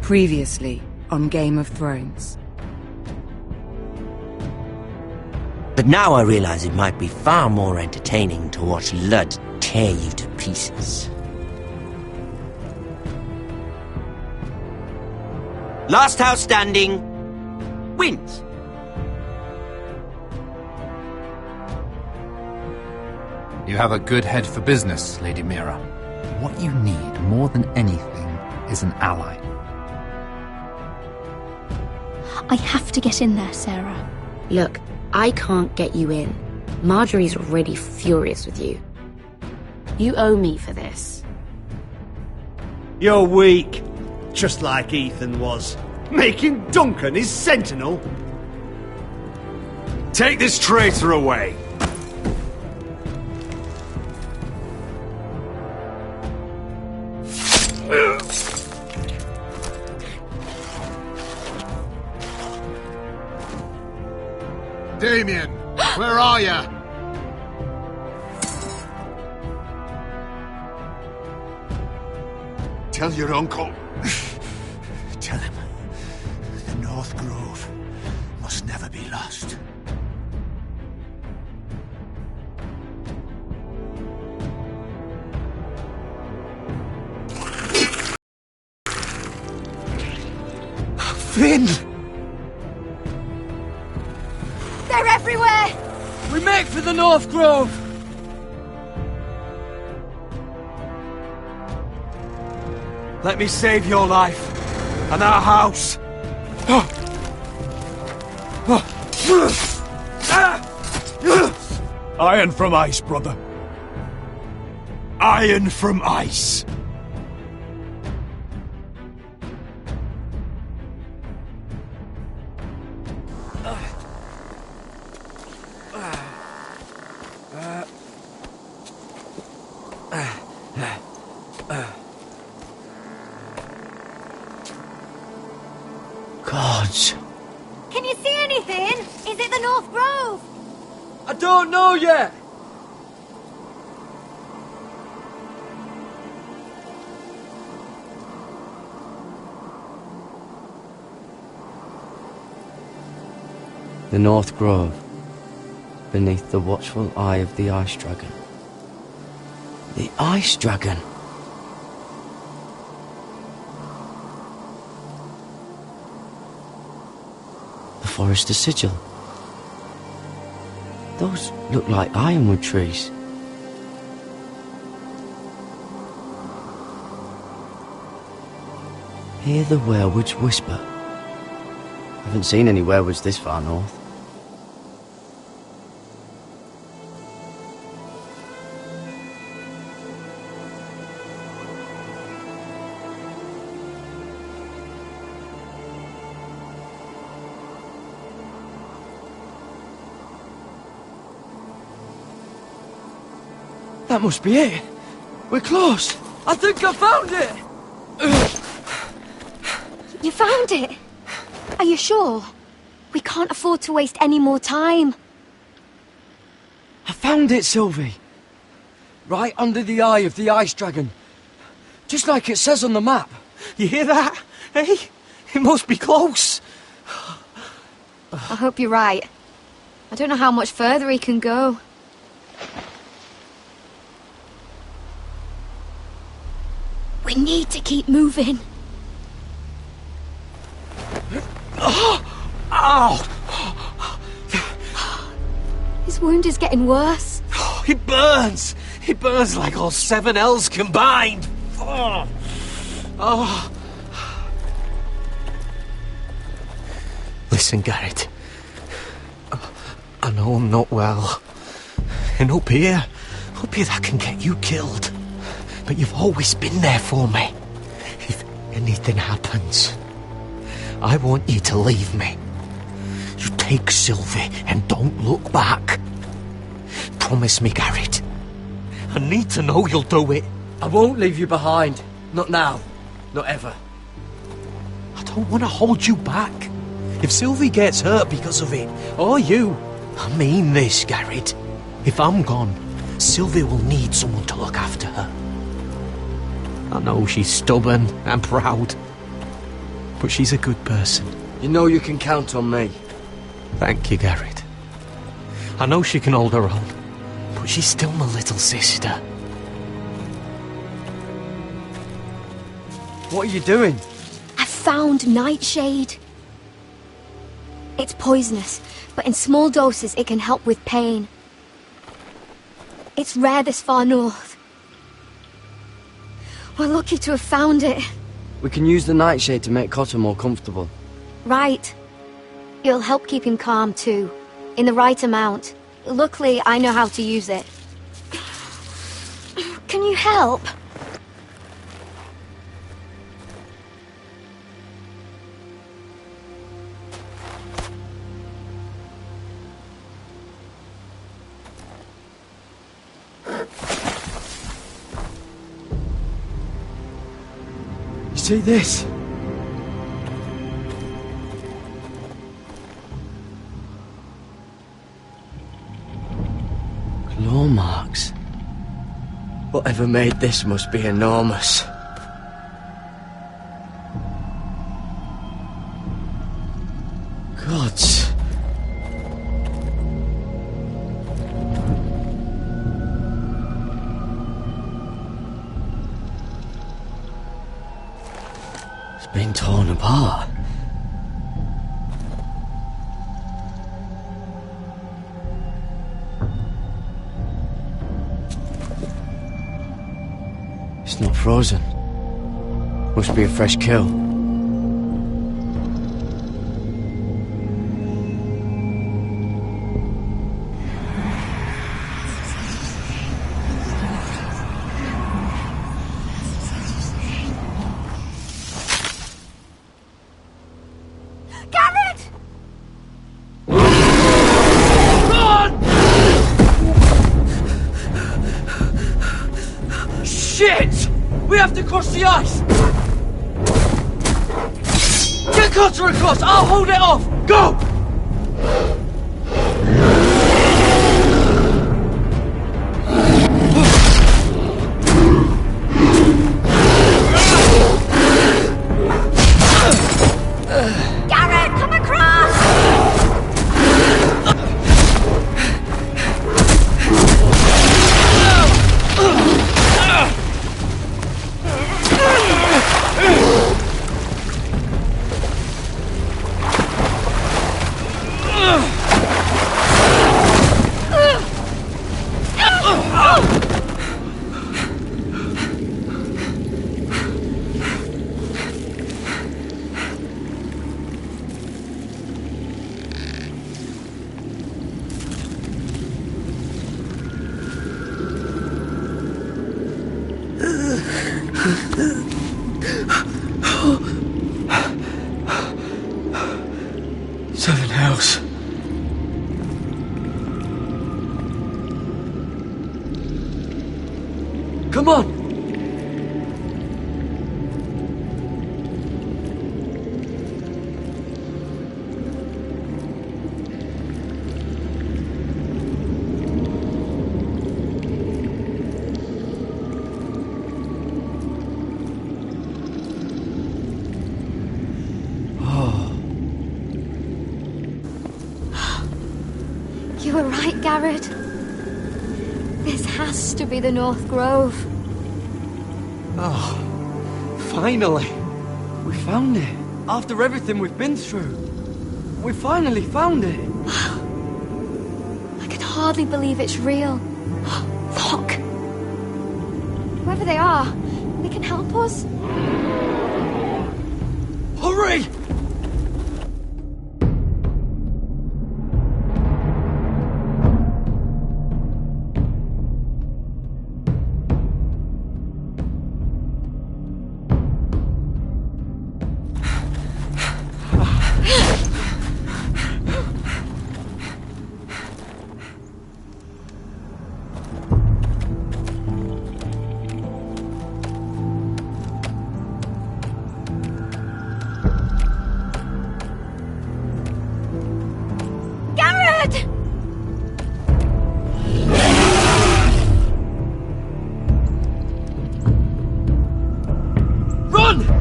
Previously on Game of Thrones. But now I realize it might be far more entertaining to watch Ludd tear you to pieces. Last house standing wins. You have a good head for business, Lady Mira. What you need more than anything is an ally. I have to get in there, Sarah. Look, I can't get you in. Marjorie's already furious with you. You owe me for this. You're weak. Just like Ethan was. Making Duncan his sentinel. Take this traitor away. Damien, where are ya? Tell your uncle. Tell him the North Grove must never be lost. Finn! They're everywhere! We make for the North Grove! Let me save your life and our house. Iron from ice, brother. Iron from ice. Gods. Can you see anything? Is it the North Grove? I don't know yet! The North Grove, beneath the watchful eye of the Ice Dragon. The Ice Dragon. The Forester's Sigil. Those look like ironwood trees. Hear the werewoods whisper. Haven't seen any werewoods this far north. That must be it. We're close. I think I found it. You found it? Are you sure? We can't afford to waste any more time. I found it, Sylvie. Right under the eye of the Ice Dragon. Just like it says on the map. You hear that? Hey? It must be close. I hope you're right. I don't know how much further he can go. We need to keep moving. Ow! His wound is getting worse. It burns! It burns like all 7 L's combined! Oh. Listen, Garrett. I know I'm not well. And up here that can get you killed. But you've always been there for me. If anything happens, I want you to leave me. You take Sylvie and don't look back. Promise me, Garrett. I need to know you'll do it. I won't leave you behind. Not now. Not ever. I don't want to hold you back. If Sylvie gets hurt because of it, or you, I mean this, Garrett. If I'm gone, Sylvie will need someone to look after her. I know she's stubborn and proud, but she's a good person. You know you can count on me. Thank you, Garrett. I know she can hold her own, but she's still my little sister. What are you doing? I found Nightshade. It's poisonous, but in small doses it can help with pain. It's rare this far north. We're lucky to have found it. We can use the nightshade to make Cotter more comfortable. Right. It'll help keep him calm too, in the right amount. Luckily, I know how to use it. Can you help? See this? Claw marks. Whatever made this must be enormous. Gods. Been torn apart. It's not frozen. Must be a fresh kill. Shit! We have to cross the ice! Get Cotter across! I'll hold it off! Go! Garrett, come across! Seven hells. Come on! You were right, Garrett. This has to be the North Grove. Oh, finally! We found it. After everything we've been through. We finally found it. I can hardly believe it's real. Look! Whoever they are, they can help us. Hurry!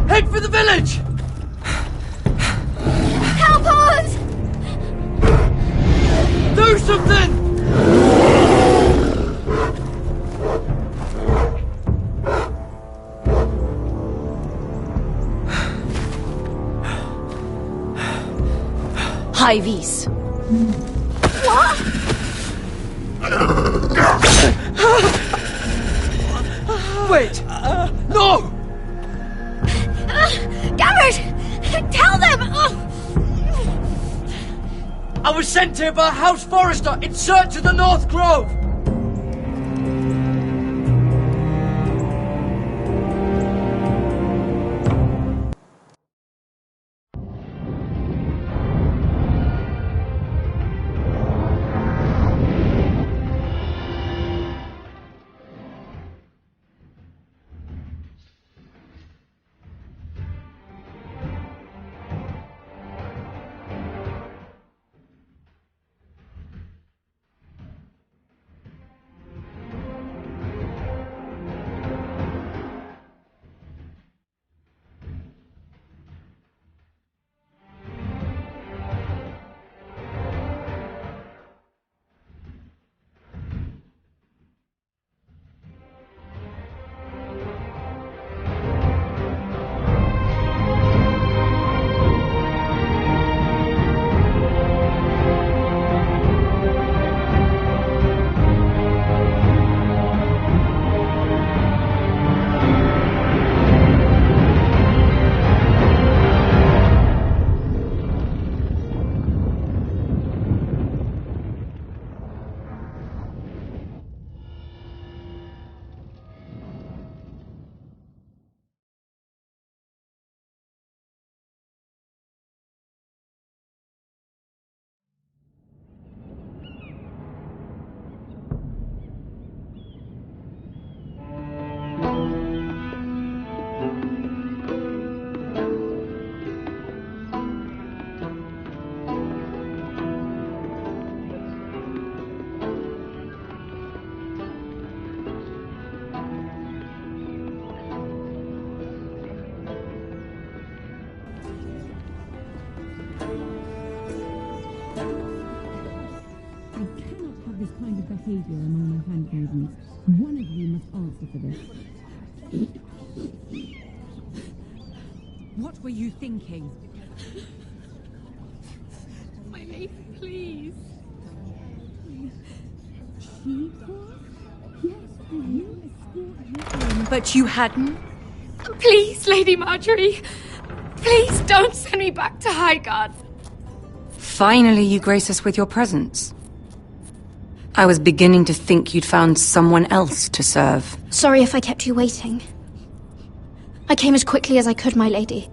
Head for the village! high vis. What? Wait! No! Garrett! Tell them! I was sent here by House Forrester in search of the North Grove! This kind of behaviour among my handmaidens. One of you must answer for this. What were you thinking? My lady, please. Yes, you escort her in. But you hadn't? Please, Lady Marjorie. Please don't send me back to Highgarden. Finally, you grace us with your presence. I was beginning to think you'd found someone else to serve. Sorry if I kept you waiting. I came as quickly as I could, my lady.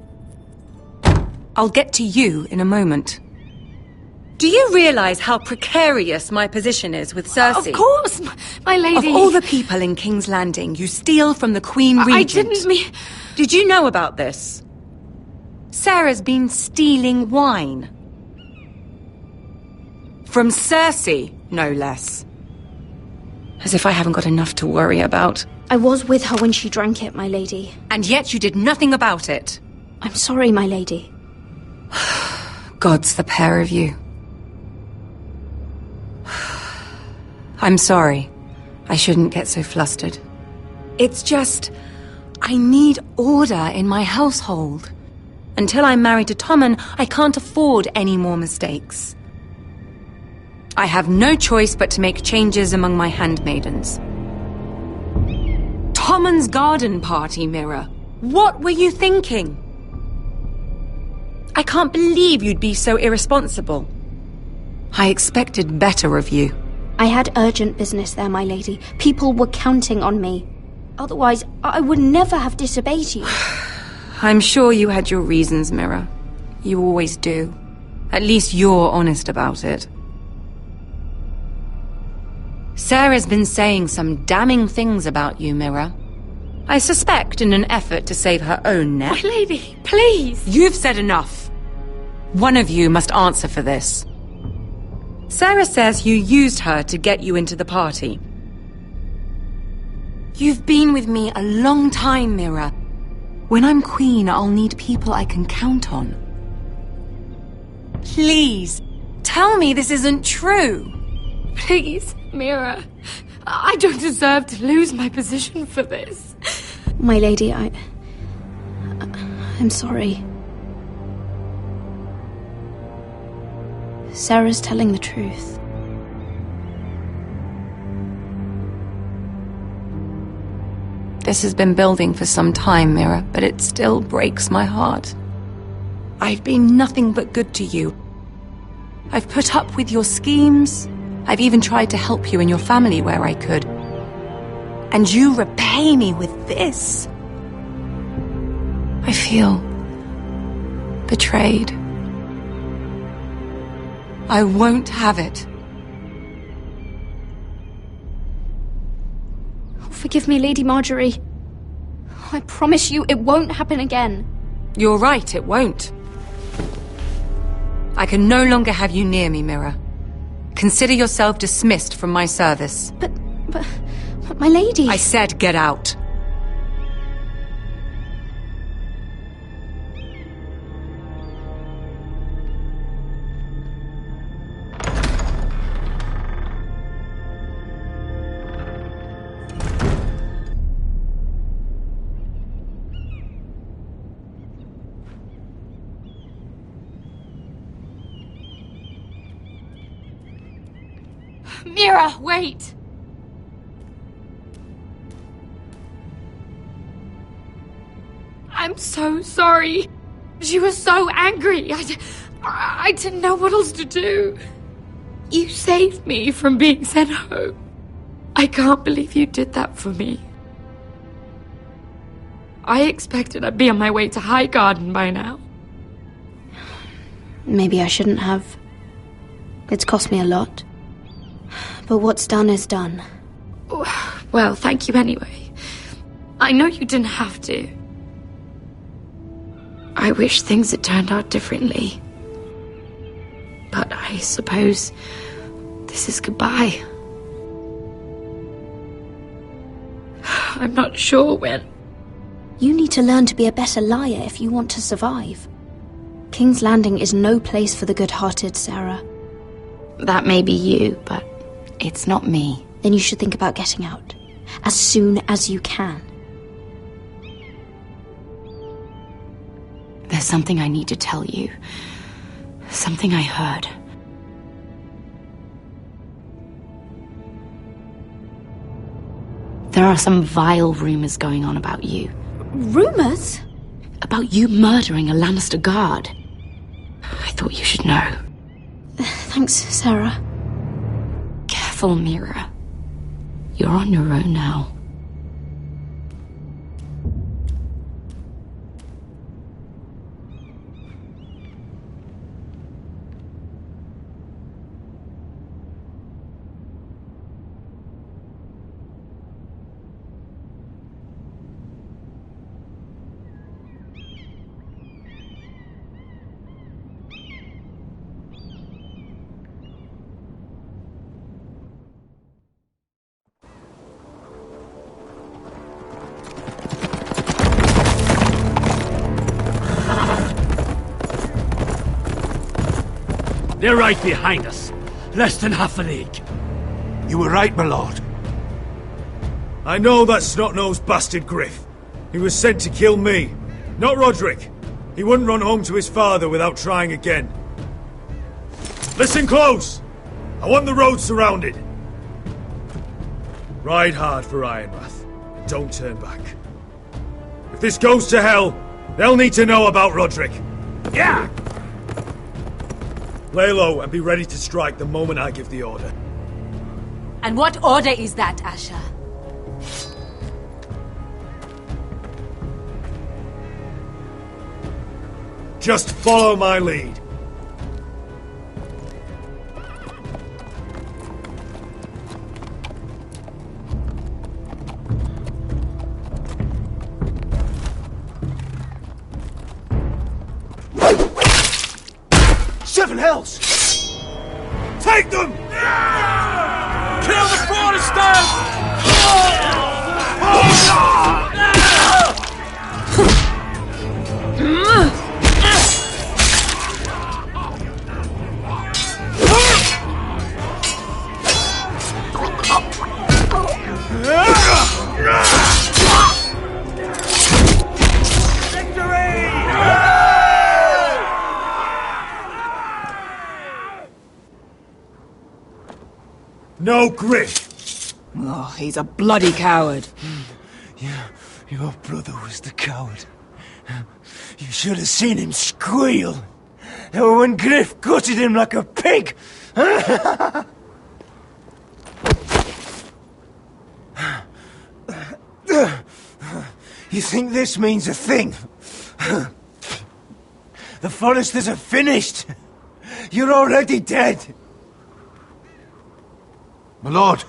I'll get to you in a moment. Do you realize how precarious my position is with Cersei? Of course, my lady. Of all the people in King's Landing, you steal from the Queen Regent. I didn't mean... Did you know about this? Sarah's been stealing wine. From Cersei, no less. As if I haven't got enough to worry about. I was with her when she drank it, my lady. And yet you did nothing about it. I'm sorry, my lady. God's the pair of you. I'm sorry. I shouldn't get so flustered. It's just... I need order in my household. Until I'm married to Tommen, I can't afford any more mistakes. I have no choice but to make changes among my handmaidens. Tommen's garden party, Mira. What were you thinking? I can't believe you'd be so irresponsible. I expected better of you. I had urgent business there, my lady. People were counting on me. Otherwise, I would never have disobeyed you. I'm sure you had your reasons, Mira. You always do. At least you're honest about it. Sarah's been saying some damning things about you, Mira. I suspect in an effort to save her own neck. My lady, please. You've said enough. One of you must answer for this. Sarah says you used her to get you into the party. You've been with me a long time, Mira. When I'm queen, I'll need people I can count on. Please, tell me this isn't true. Please, Mira. I don't deserve to lose my position for this. My lady, I'm sorry. Sarah's telling the truth. This has been building for some time, Mira, but it still breaks my heart. I've been nothing but good to you. I've put up with your schemes. I've even tried to help you and your family where I could. And you repay me with this. I feel betrayed. I won't have it. Forgive me, Lady Marjorie. I promise you it won't happen again. You're right, it won't. I can no longer have you near me, Mira. Consider yourself dismissed from my service. But my lady... I said get out. Mira, wait! I'm so sorry. She was so angry. I didn't know what else to do. You saved me from being sent home. I can't believe you did that for me. I expected I'd be on my way to High Garden by now. Maybe I shouldn't have. It's cost me a lot. But what's done is done. Well, thank you anyway. I know you didn't have to. I wish things had turned out differently. But I suppose this is goodbye. I'm not sure when. You need to learn to be a better liar if you want to survive. King's Landing is no place for the good-hearted, Sarah. That may be you, but it's not me. Then you should think about getting out. As soon as you can. There's something I need to tell you. Something I heard. There are some vile rumors going on about you. Rumors? About you murdering a Lannister guard. I thought you should know. Thanks, Sarah. Careful, Mira. You're on your own now. They're right behind us. Less than half a league. You were right, my lord. I know that snot-nosed bastard Griff. He was sent to kill me, not Roderick. He wouldn't run home to his father without trying again. Listen close! I want the road surrounded. Ride hard for Ironrath, and don't turn back. If this goes to hell, they'll need to know about Roderick. Yeah! Lay low and be ready to strike the moment I give the order. And what order is that, Asha? Just follow my lead. Seven hells! Take them! Kill the Foresters! No Griff! Oh, he's a bloody coward. Yeah, your brother was the coward. You should have seen him squeal when Griff gutted him like a pig. You think this means a thing? The Foresters are finished. You're already dead. My lord.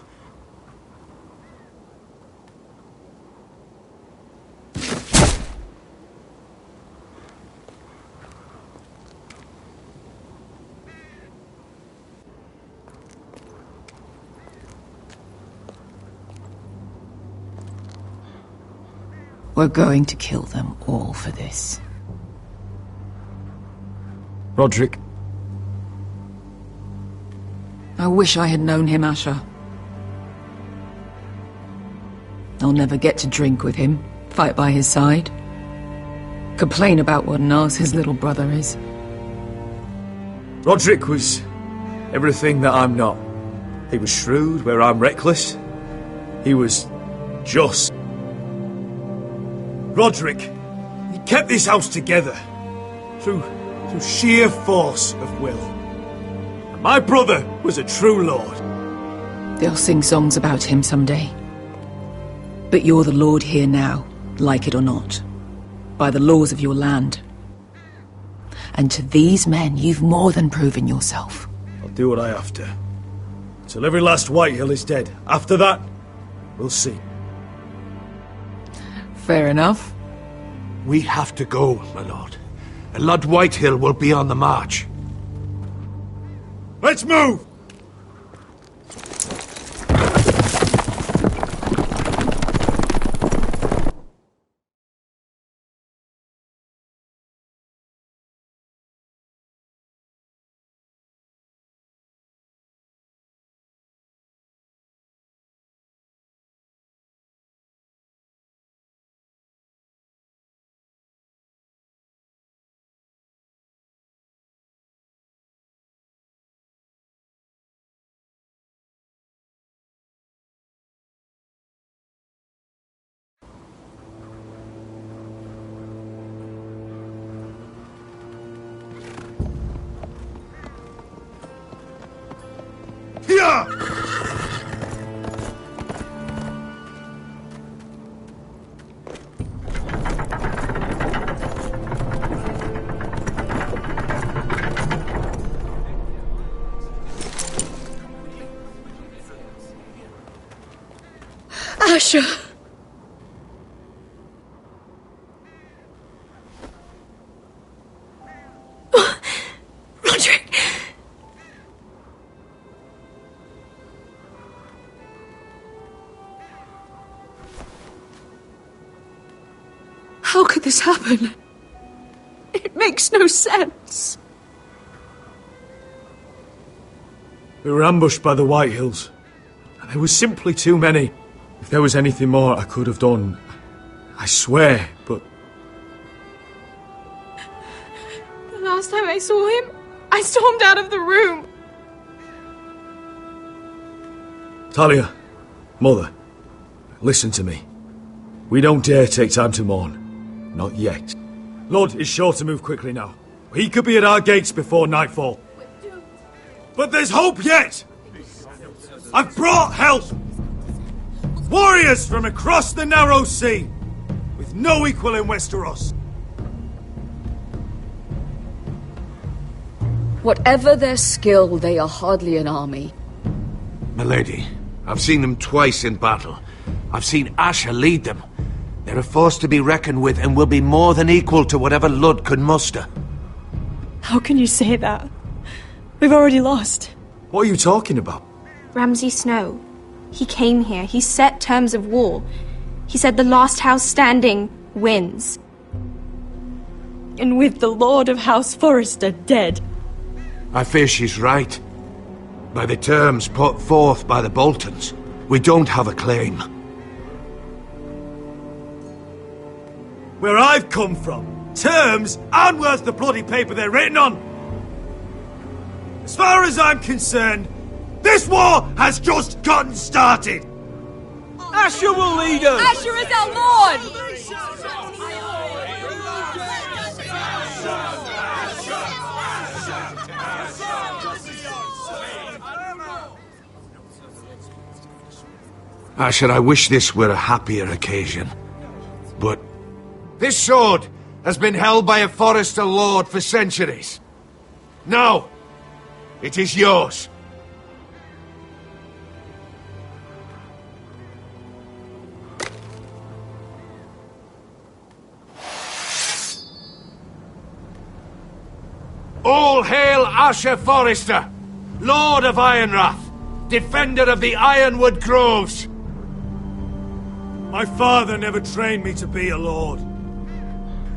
We're going to kill them all for this. Roderick. I wish I had known him, Asher. I'll never get to drink with him, fight by his side, complain about what an arse his little brother is. Roderick was everything that I'm not. He was shrewd where I'm reckless. He was just. Roderick, he kept this house together through sheer force of will. And my brother was a true lord. They'll sing songs about him someday. But you're the lord here now, like it or not, by the laws of your land. And to these men, you've more than proven yourself. I'll do what I have to. Till every last Whitehill is dead. After that, we'll see. Fair enough. We have to go, my lord. Lord Whitehill will be on the march. Let's move! Here! Asher! Roderick! How could this happen? It makes no sense. We were ambushed by the Whitehills, and there was simply too many. If there was anything more I could have done, I swear, but... The last time I saw him, I stormed out of the room. Talia, Mother, listen to me. We don't dare take time to mourn. Not yet. Lord is sure to move quickly now. He could be at our gates before nightfall. But there's hope yet! I've brought help! Warriors from across the narrow sea, with no equal in Westeros. Whatever their skill, they are hardly an army. Milady, I've seen them twice in battle. I've seen Asher lead them. They're a force to be reckoned with and will be more than equal to whatever Lud could muster. How can you say that? We've already lost. What are you talking about? Ramsay Snow. He came here. He set terms of war. He said the last house standing wins. And with the Lord of House Forrester dead. I fear she's right. By the terms put forth by the Boltons, we don't have a claim. Where I've come from, terms aren't worth the bloody paper they're written on. As far as I'm concerned, This war has just gotten started! Asher will lead us! Asher is our lord! Asher, I wish this were a happier occasion. But this sword has been held by a Forester lord for centuries. Now, it is yours. All hail Asher Forester, Lord of Ironrath, defender of the Ironwood Groves. My father never trained me to be a lord.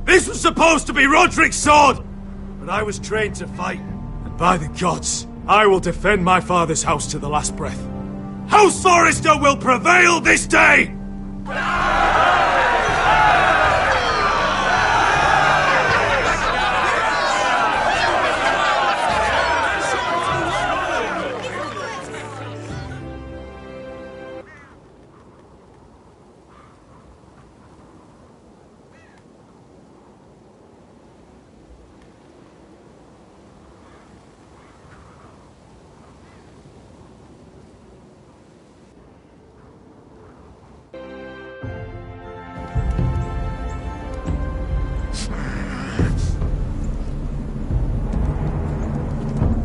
This was supposed to be Roderick's sword, but I was trained to fight. And by the gods, I will defend my father's house to the last breath. House Forester will prevail this day!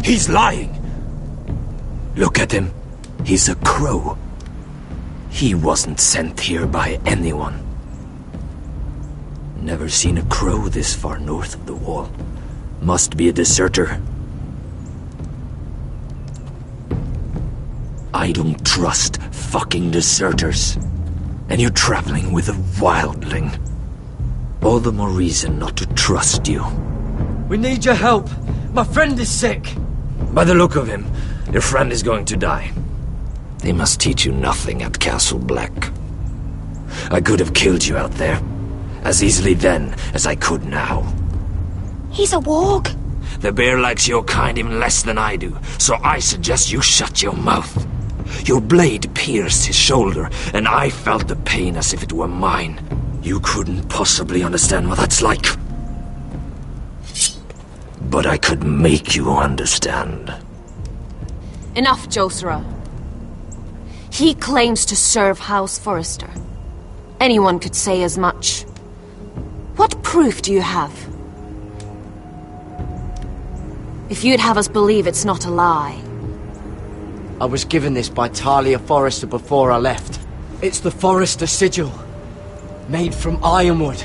He's lying. Look at him. He's a crow. He wasn't sent here by anyone. Never seen a crow this far north of the wall. Must be a deserter. I don't trust fucking deserters. And you're traveling with a wildling. All the more reason not to trust you. We need your help. My friend is sick. By the look of him, your friend is going to die. They must teach you nothing at Castle Black. I could have killed you out there, as easily then as I could now. He's a warg. The bear likes your kind even less than I do, so I suggest you shut your mouth. Your blade pierced his shoulder, and I felt the pain as if it were mine. You couldn't possibly understand what that's like. But I could make you understand. Enough, Josra. He claims to serve House Forester. Anyone could say as much. What proof do you have? If you'd have us believe it's not a lie. I was given this by Talia Forester before I left. It's the Forester sigil, made from ironwood.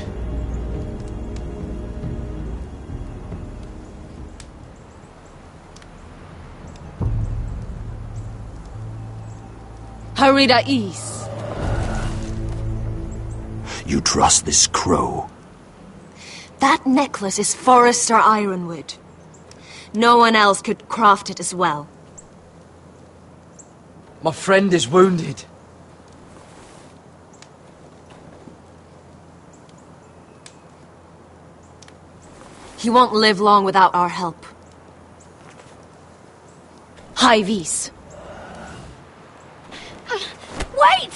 Harida East. You trust this crow? That necklace is Forester ironwood. No one else could craft it as well. My friend is wounded. He won't live long without our help. High Vis. Wait!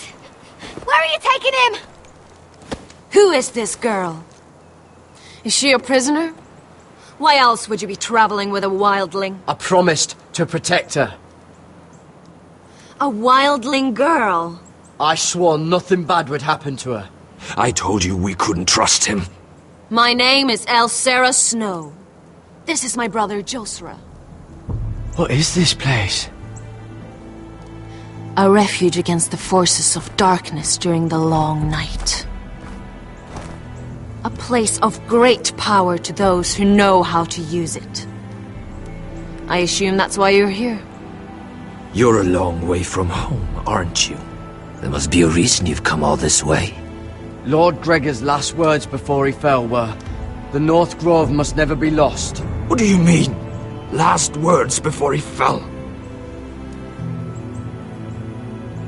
Where are you taking him? Who is this girl? Is she a prisoner? Why else would you be traveling with a wildling? I promised to protect her. A wildling girl? I swore nothing bad would happen to her. I told you we couldn't trust him. My name is Elsera Snow. This is my brother Josra. What is this place? A refuge against the forces of darkness during the long night. A place of great power to those who know how to use it. I assume that's why you're here. You're a long way from home, aren't you? There must be a reason you've come all this way. Lord Gregor's last words before he fell were, "The North Grove must never be lost." What do you mean? Last words before he fell?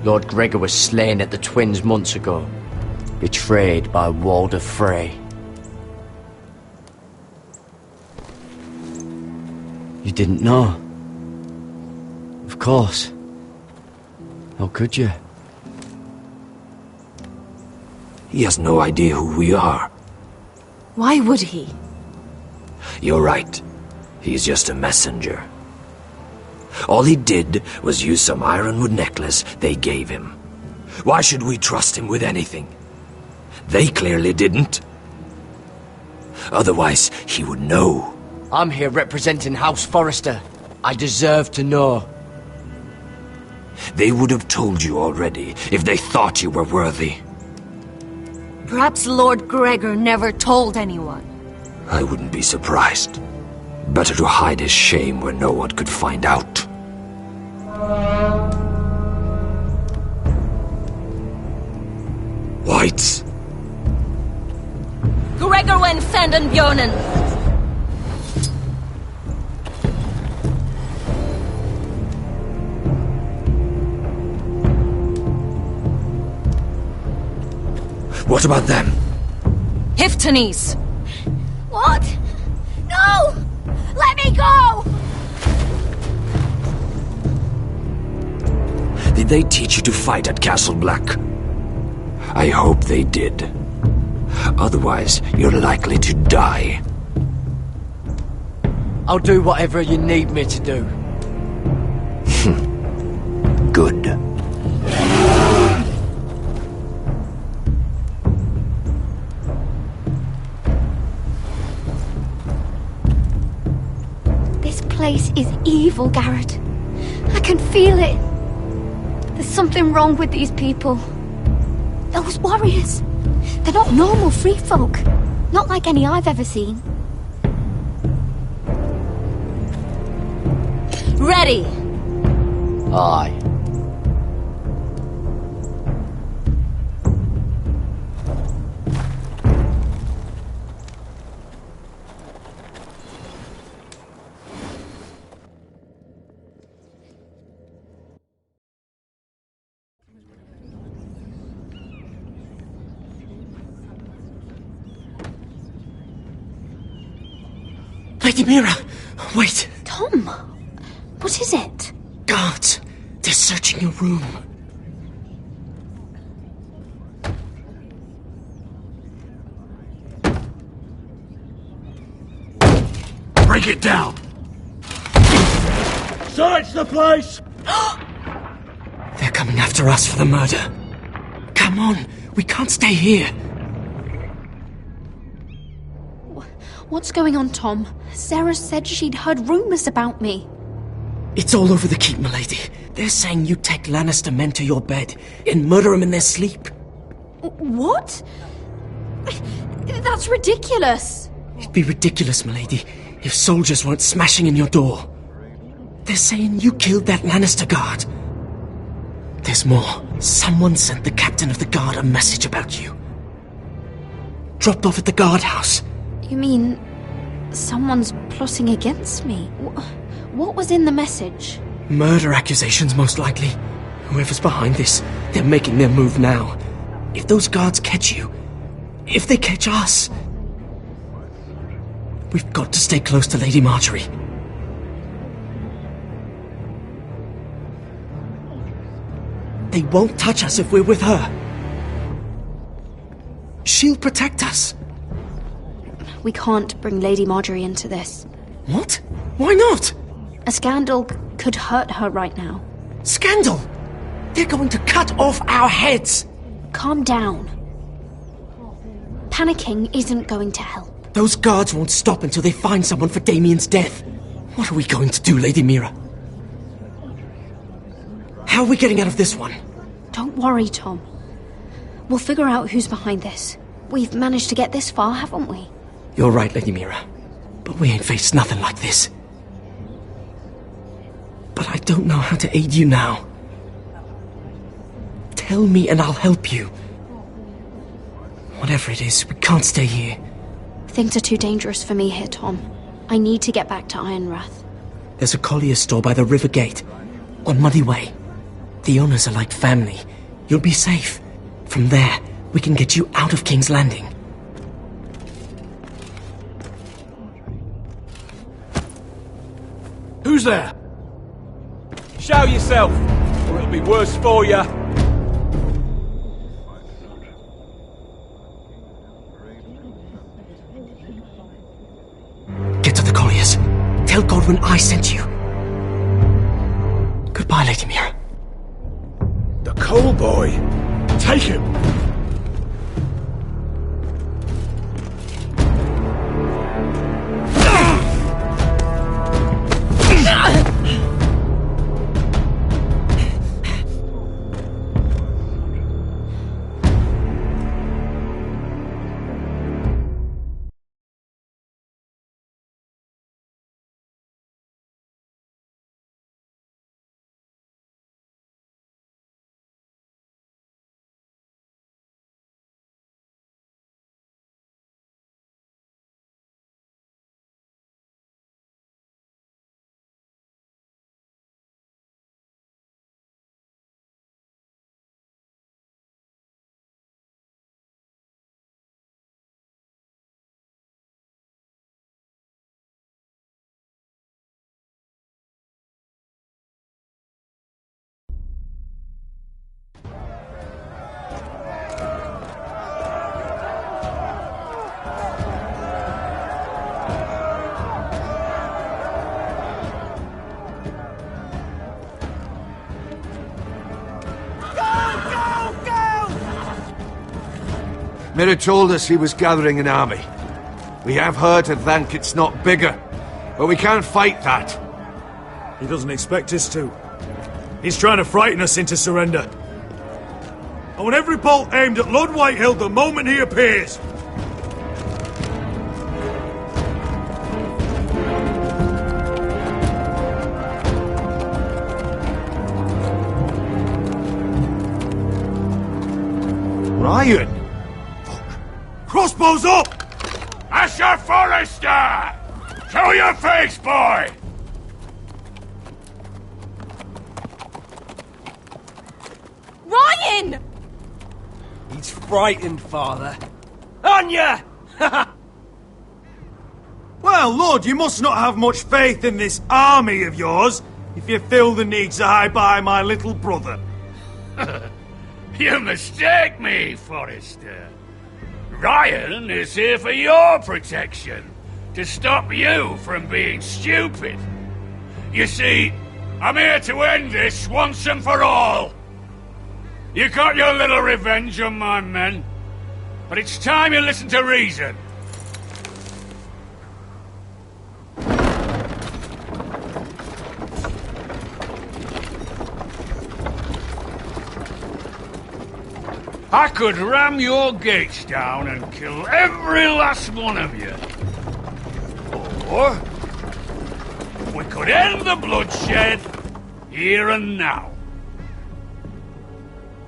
Lord Gregor was slain at the Twins months ago, betrayed by Walder Frey. You didn't know? Of course. How could you? He has no idea who we are. Why would he? You're right. He's just a messenger. All he did was use some ironwood necklace they gave him. Why should we trust him with anything? They clearly didn't. Otherwise, he would know. I'm here representing House Forrester. I deserve to know. They would have told you already if they thought you were worthy. Perhaps Lord Gregor never told anyone. I wouldn't be surprised. Better to hide his shame where no one could find out. Whites. Gregor wen fanden björnen. What about them? Hiftanes. What? No! Let me go! Did they teach you to fight at Castle Black? I hope they did. Otherwise, you're likely to die. I'll do whatever you need me to do. Good. This place is evil, Garrett. I can feel it. There's something wrong with these people. Those warriors. They're not normal free folk. Not like any I've ever seen. Ready. Aye. Lady Mira! Wait! Tom! What is it? Guards! They're searching your room. Break it down! Search the place! They're coming after us for the murder. Come on, we can't stay here. What's going on, Tom? Sarah said she'd heard rumours about me. It's all over the keep, milady. They're saying you take Lannister men to your bed and murder them in their sleep. What? That's ridiculous. It'd be ridiculous, milady, if soldiers weren't smashing in your door. They're saying you killed that Lannister guard. There's more. Someone sent the captain of the guard a message about you. Dropped off at the guardhouse. You mean someone's plotting against me? What was in the message? Murder accusations, most likely. Whoever's behind this, they're making their move now. If those guards catch you, if they catch us, we've got to stay close to Lady Marjorie. They won't touch us if we're with her. She'll protect us. We can't bring Lady Marjorie into this. What? Why not? A scandal could hurt her right now. Scandal? They're going to cut off our heads. Calm down. Panicking isn't going to help. Those guards won't stop until they find someone for Damien's death. What are we going to do, Lady Mira? How are we getting out of this one? Don't worry, Tom. We'll figure out who's behind this. We've managed to get this far, haven't we? You're right, Lady Mira. But we ain't faced nothing like this. But I don't know how to aid you now. Tell me and I'll help you. Whatever it is, we can't stay here. Things are too dangerous for me here, Tom. I need to get back to Ironrath. There's a collier's store by the river gate. On Muddy Way. The owners are like family. You'll be safe. From there, we can get you out of King's Landing. Who's there? Show yourself, or it'll be worse for you. Get to the colliers. Tell Godwin I sent you. Goodbye, Lady Mira. The coal boy! Take him! Mira told us he was gathering an army. We have her to thank it's not bigger, but we can't fight that. He doesn't expect us to. He's trying to frighten us into surrender. I want every bolt aimed at Lord Whitehill the moment he appears. Ryan! Crossbows up! Asher Forrester! Show your face, boy! Ryan! He's frightened, Father. Anya! Well, Lord, you must not have much faith in this army of yours if you feel the need to hide by my little brother. You mistake me, Forrester. Ryan is here for your protection, to stop you from being stupid. You see, I'm here to end this once and for all. You got your little revenge on my men, but it's time you listen to reason. I could ram your gates down and kill every last one of you. Or we could end the bloodshed here and now.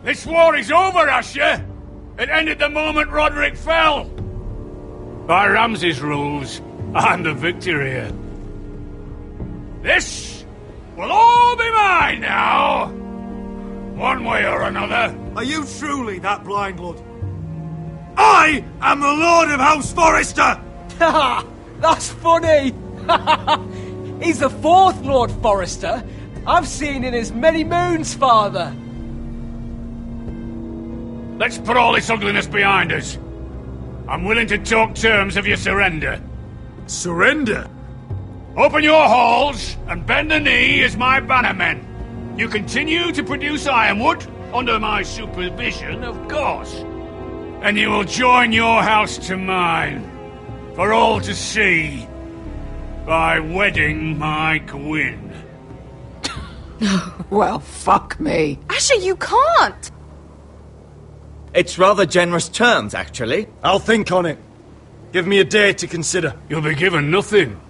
This war is over, Asher. It ended the moment Roderick fell. By Ramsay's rules, I'm the victor here. This will all be mine now. One way or another. Are you truly that blind, Lord? I am the Lord of House Forrester! Ha! That's funny! He's the fourth Lord Forrester I've seen in as many moons, Father. Let's put all this ugliness behind us. I'm willing to talk terms of your surrender. Surrender? Open your halls and bend the knee as my bannermen. You continue to produce ironwood, under my supervision, of course. And you will join your house to mine, for all to see, by wedding my Gwyn. Well, fuck me. Asher, you can't! It's rather generous terms, actually. I'll think on it. Give me a day to consider. You'll be given nothing.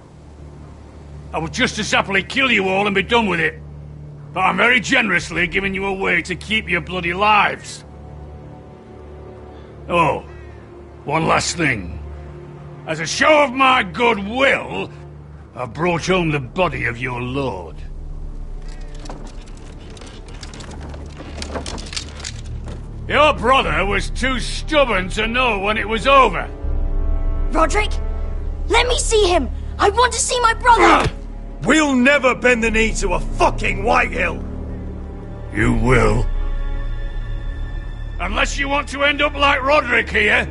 I would just as happily kill you all and be done with it. But I'm very generously giving you a way to keep your bloody lives. Oh, one last thing. As a show of my goodwill, I've brought home the body of your lord. Your brother was too stubborn to know when it was over. Roderick, let me see him! I want to see my brother! We'll never bend the knee to a fucking Whitehill! You will. Unless you want to end up like Roderick here.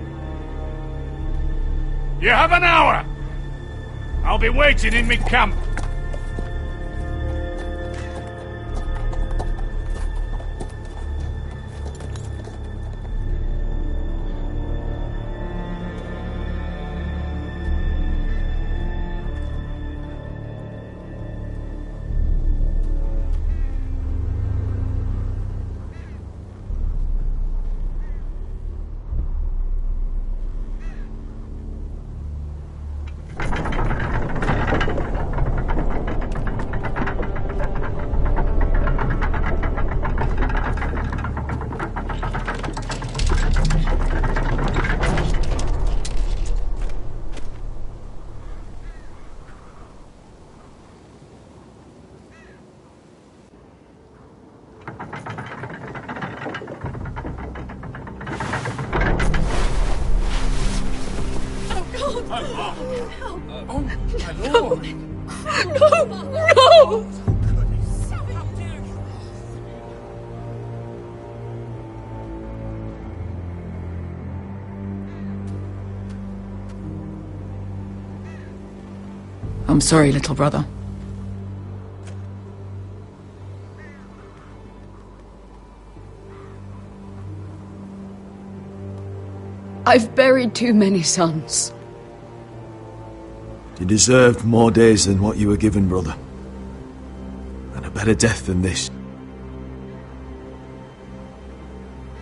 You have an hour. I'll be waiting in my camp. No! I'm sorry, little brother. I've buried too many sons. You deserved more days than what you were given, brother. And a better death than this.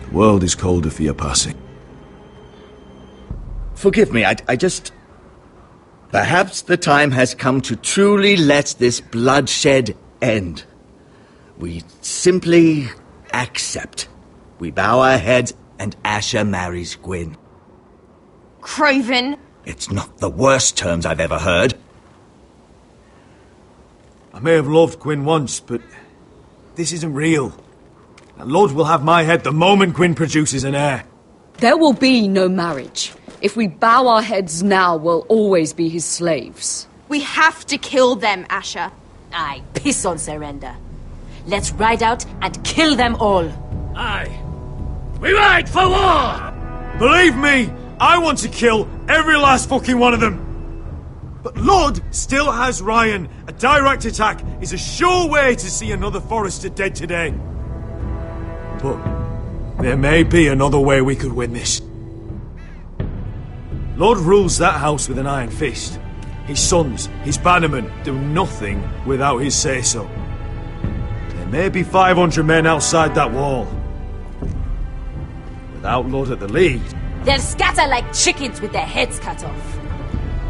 The world is colder for your passing. Forgive me, I just... Perhaps the time has come to truly let this bloodshed end. We simply accept. We bow our heads and Asher marries Gwyn. Craven! It's not the worst terms I've ever heard. I may have loved Gwyn once, but this isn't real. And Lord will have my head the moment Gwyn produces an heir. There will be no marriage. If we bow our heads now, we'll always be his slaves. We have to kill them, Asher. Aye, piss on surrender. Let's ride out and kill them all. Aye. We ride for war! Believe me, I want to kill every last fucking one of them. But Lord still has Ryan. A direct attack is a sure way to see another Forrester dead today. But there may be another way we could win this. Lord rules that house with an iron fist. His sons, his bannermen, do nothing without his say-so. There may be 500 men outside that wall. Without Lord at the lead... They'll scatter like chickens with their heads cut off.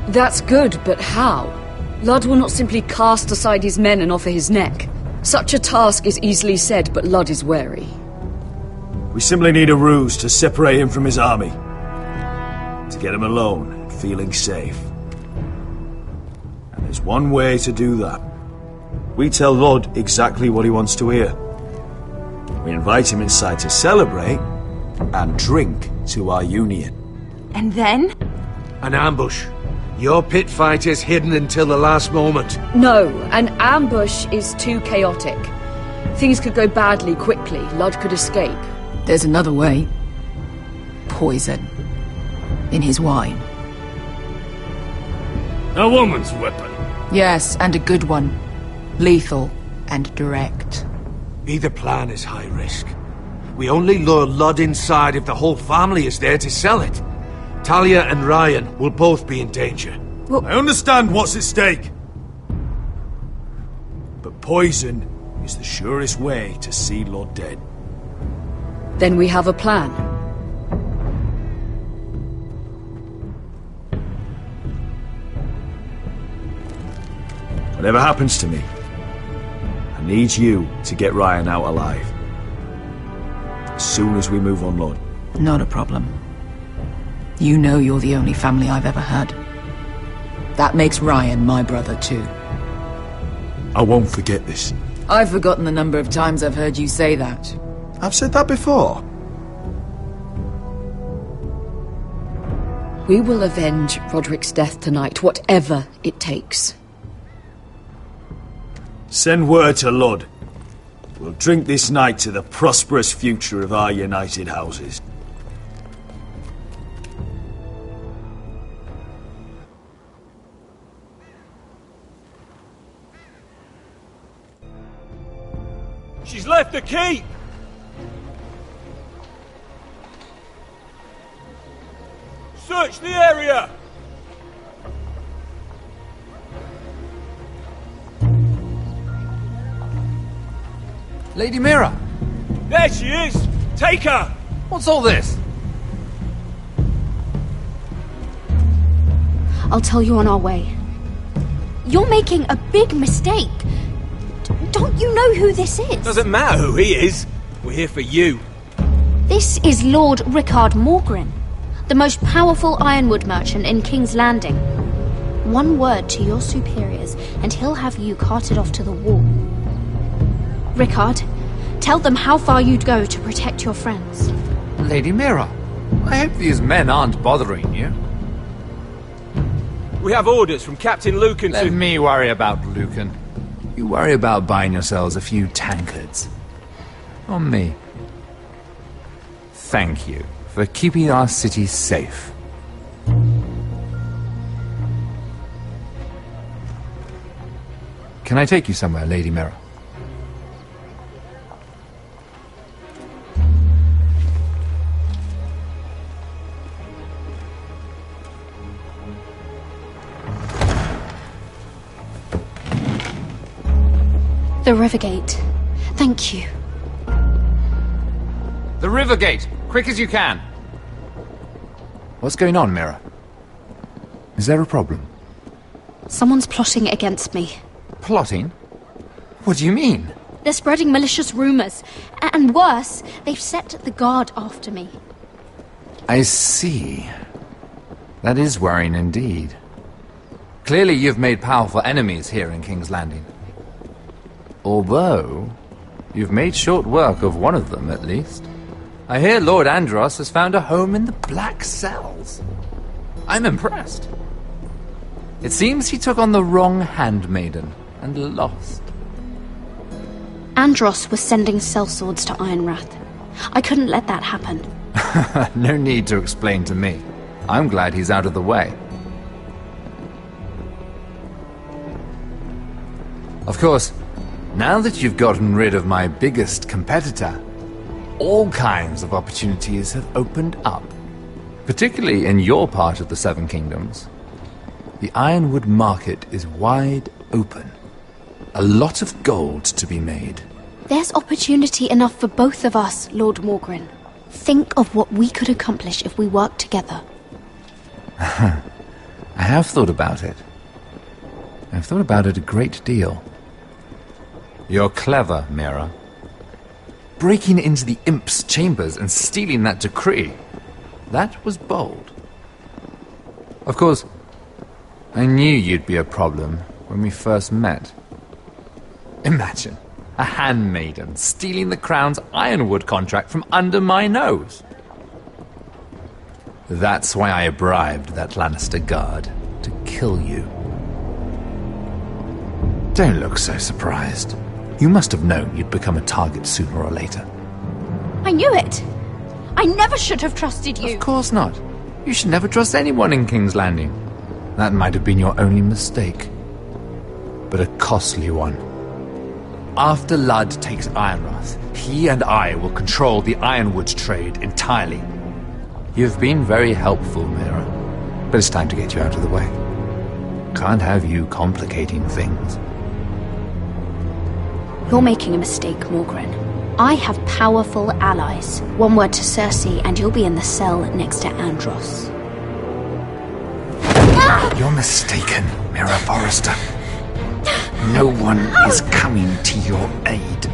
That's good, but how? Ludd will not simply cast aside his men and offer his neck. Such a task is easily said, but Ludd is wary. We simply need a ruse to separate him from his army. To get him alone and feeling safe. And there's one way to do that. We tell Ludd exactly what he wants to hear. We invite him inside to celebrate and drink to our union. And then? An ambush. Your pit fight is hidden until the last moment. No, an ambush is too chaotic. Things could go badly quickly. Ludd could escape. There's another way. Poison. In his wine. A woman's weapon. Yes, and a good one. Lethal and direct. Either plan is high risk. We only lure Ludd inside if the whole family is there to sell it. Talia and Ryan will both be in danger. Well, I understand what's at stake. But poison is the surest way to see Lord dead. Then we have a plan. Whatever happens to me, I need you to get Ryan out alive. As soon as we move on, Lord. Not a problem. You know you're the only family I've ever had. That makes Ryan my brother too. I won't forget this. I've forgotten the number of times I've heard you say that. I've said that before. We will avenge Roderick's death tonight, whatever it takes. Send word to Ludd. We'll drink this night to the prosperous future of our united houses. She's left the keep! Search the area! Lady Mira! There she is! Take her! What's all this? I'll tell you on our way. You're making a big mistake. Don't you know who this is? Doesn't matter who he is. We're here for you. This is Lord Rickard Morgren, the most powerful ironwood merchant in King's Landing. One word to your superiors, and he'll have you carted off to the wall. Rickard, tell them how far you'd go to protect your friends. Lady Mira, I hope these men aren't bothering you. We have orders from Captain Lucan Let me worry about Lucan. You worry about buying yourselves a few tankards. On me. Thank you for keeping our city safe. Can I take you somewhere, Lady Mira? The Rivergate. Thank you. The Rivergate! Quick as you can! What's going on, Mira? Is there a problem? Someone's plotting against me. Plotting? What do you mean? They're spreading malicious rumors. And worse, they've set the guard after me. I see. That is worrying indeed. Clearly you've made powerful enemies here in King's Landing. Although, you've made short work of one of them, at least. I hear Lord Andros has found a home in the Black Cells. I'm impressed. It seems he took on the wrong handmaiden and lost. Andros was sending sellswords to Ironrath. I couldn't let that happen. No need to explain to me. I'm glad he's out of the way. Of course, now that you've gotten rid of my biggest competitor, all kinds of opportunities have opened up. Particularly in your part of the Seven Kingdoms. The ironwood market is wide open. A lot of gold to be made. There's opportunity enough for both of us, Lord Morgren. Think of what we could accomplish if we worked together. I have thought about it. I've thought about it a great deal. You're clever, Mira. Breaking into the Imp's chambers and stealing that decree. That was bold. Of course, I knew you'd be a problem when we first met. Imagine, a handmaiden stealing the Crown's ironwood contract from under my nose. That's why I bribed that Lannister guard to kill you. Don't look so surprised. You must have known you'd become a target sooner or later. I knew it! I never should have trusted you! Of course not. You should never trust anyone in King's Landing. That might have been your only mistake. But a costly one. After Ludd takes Ironrath, he and I will control the ironwood trade entirely. You've been very helpful, Mira. But it's time to get you out of the way. Can't have you complicating things. You're making a mistake, Morgren. I have powerful allies. One word to Cersei, and you'll be in the cell next to Andros. You're mistaken, Mira Forrester. No one is coming to your aid.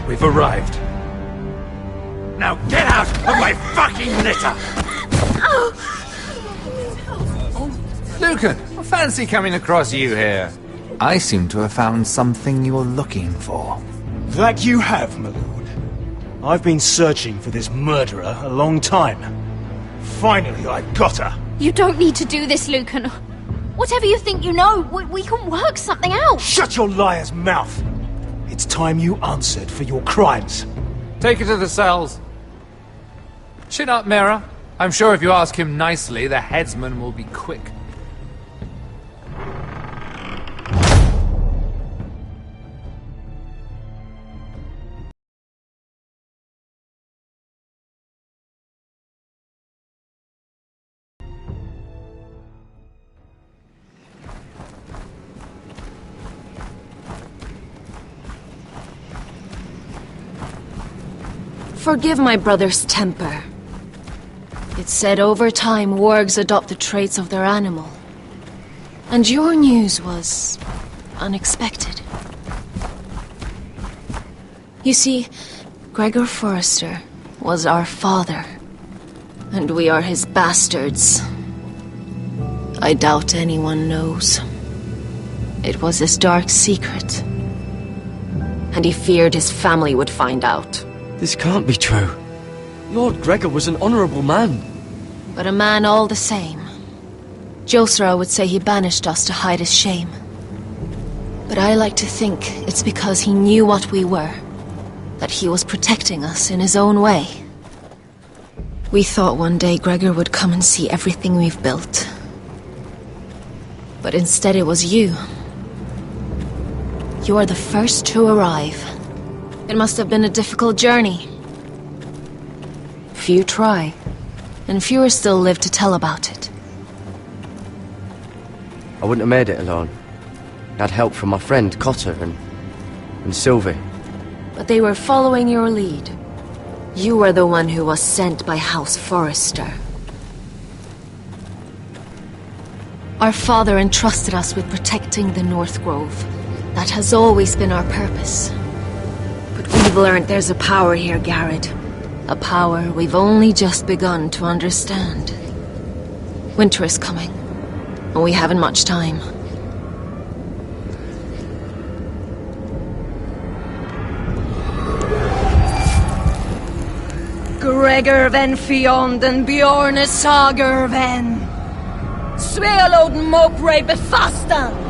We've arrived. Now get out of my fucking litter! Lucan, I fancy coming across you here. I seem to have found something you're looking for. That you have, my lord. I've been searching for this murderer a long time. Finally, I got her. You don't need to do this, Lucan. Whatever you think you know, we can work something out. Shut your liar's mouth. It's time you answered for your crimes. Take her to the cells. Chin up, Mira. I'm sure if you ask him nicely, the headsman will be quick. Forgive my brother's temper. It's said over time wargs adopt the traits of their animal. And your news was unexpected. You see, Gregor Forrester was our father, and we are his bastards. I doubt anyone knows. It was his dark secret, and he feared his family would find out. This can't be true. Lord Gregor was an honourable man. But a man all the same. Josra would say he banished us to hide his shame. But I like to think it's because he knew what we were, that he was protecting us in his own way. We thought one day Gregor would come and see everything we've built. But instead it was you. You are the first to arrive. It must have been a difficult journey. Few try, and fewer still live to tell about it. I wouldn't have made it alone. I had help from my friend Cotter and Sylvie. But they were following your lead. You were the one who was sent by House Forrester. Our father entrusted us with protecting the North Grove. That has always been our purpose. But we've learned there's a power here, Garrett. A power we've only just begun to understand. Winter is coming, and we haven't much time. Gregor ven Fionden Bjorne Sager ven Svealoden Mokre befastan.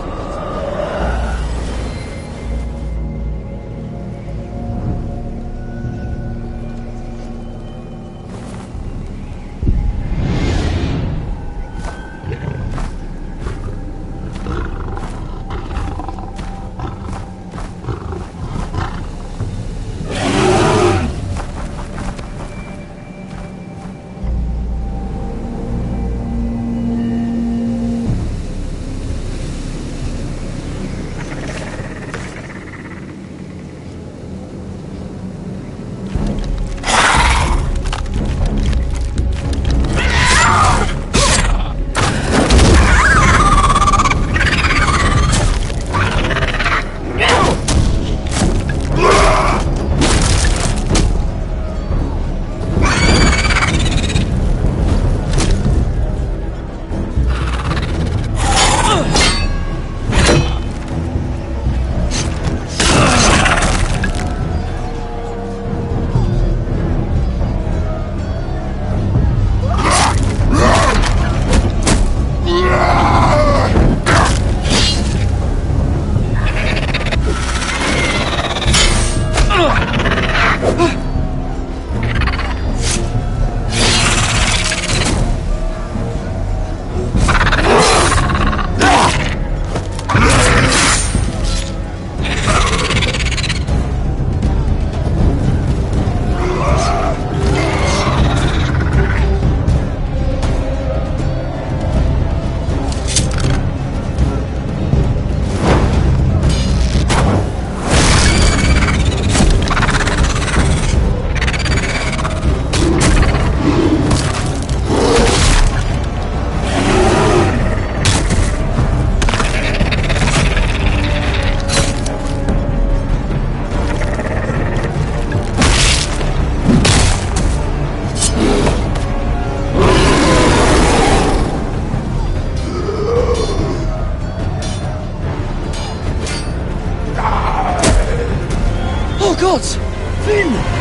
gods! Finn!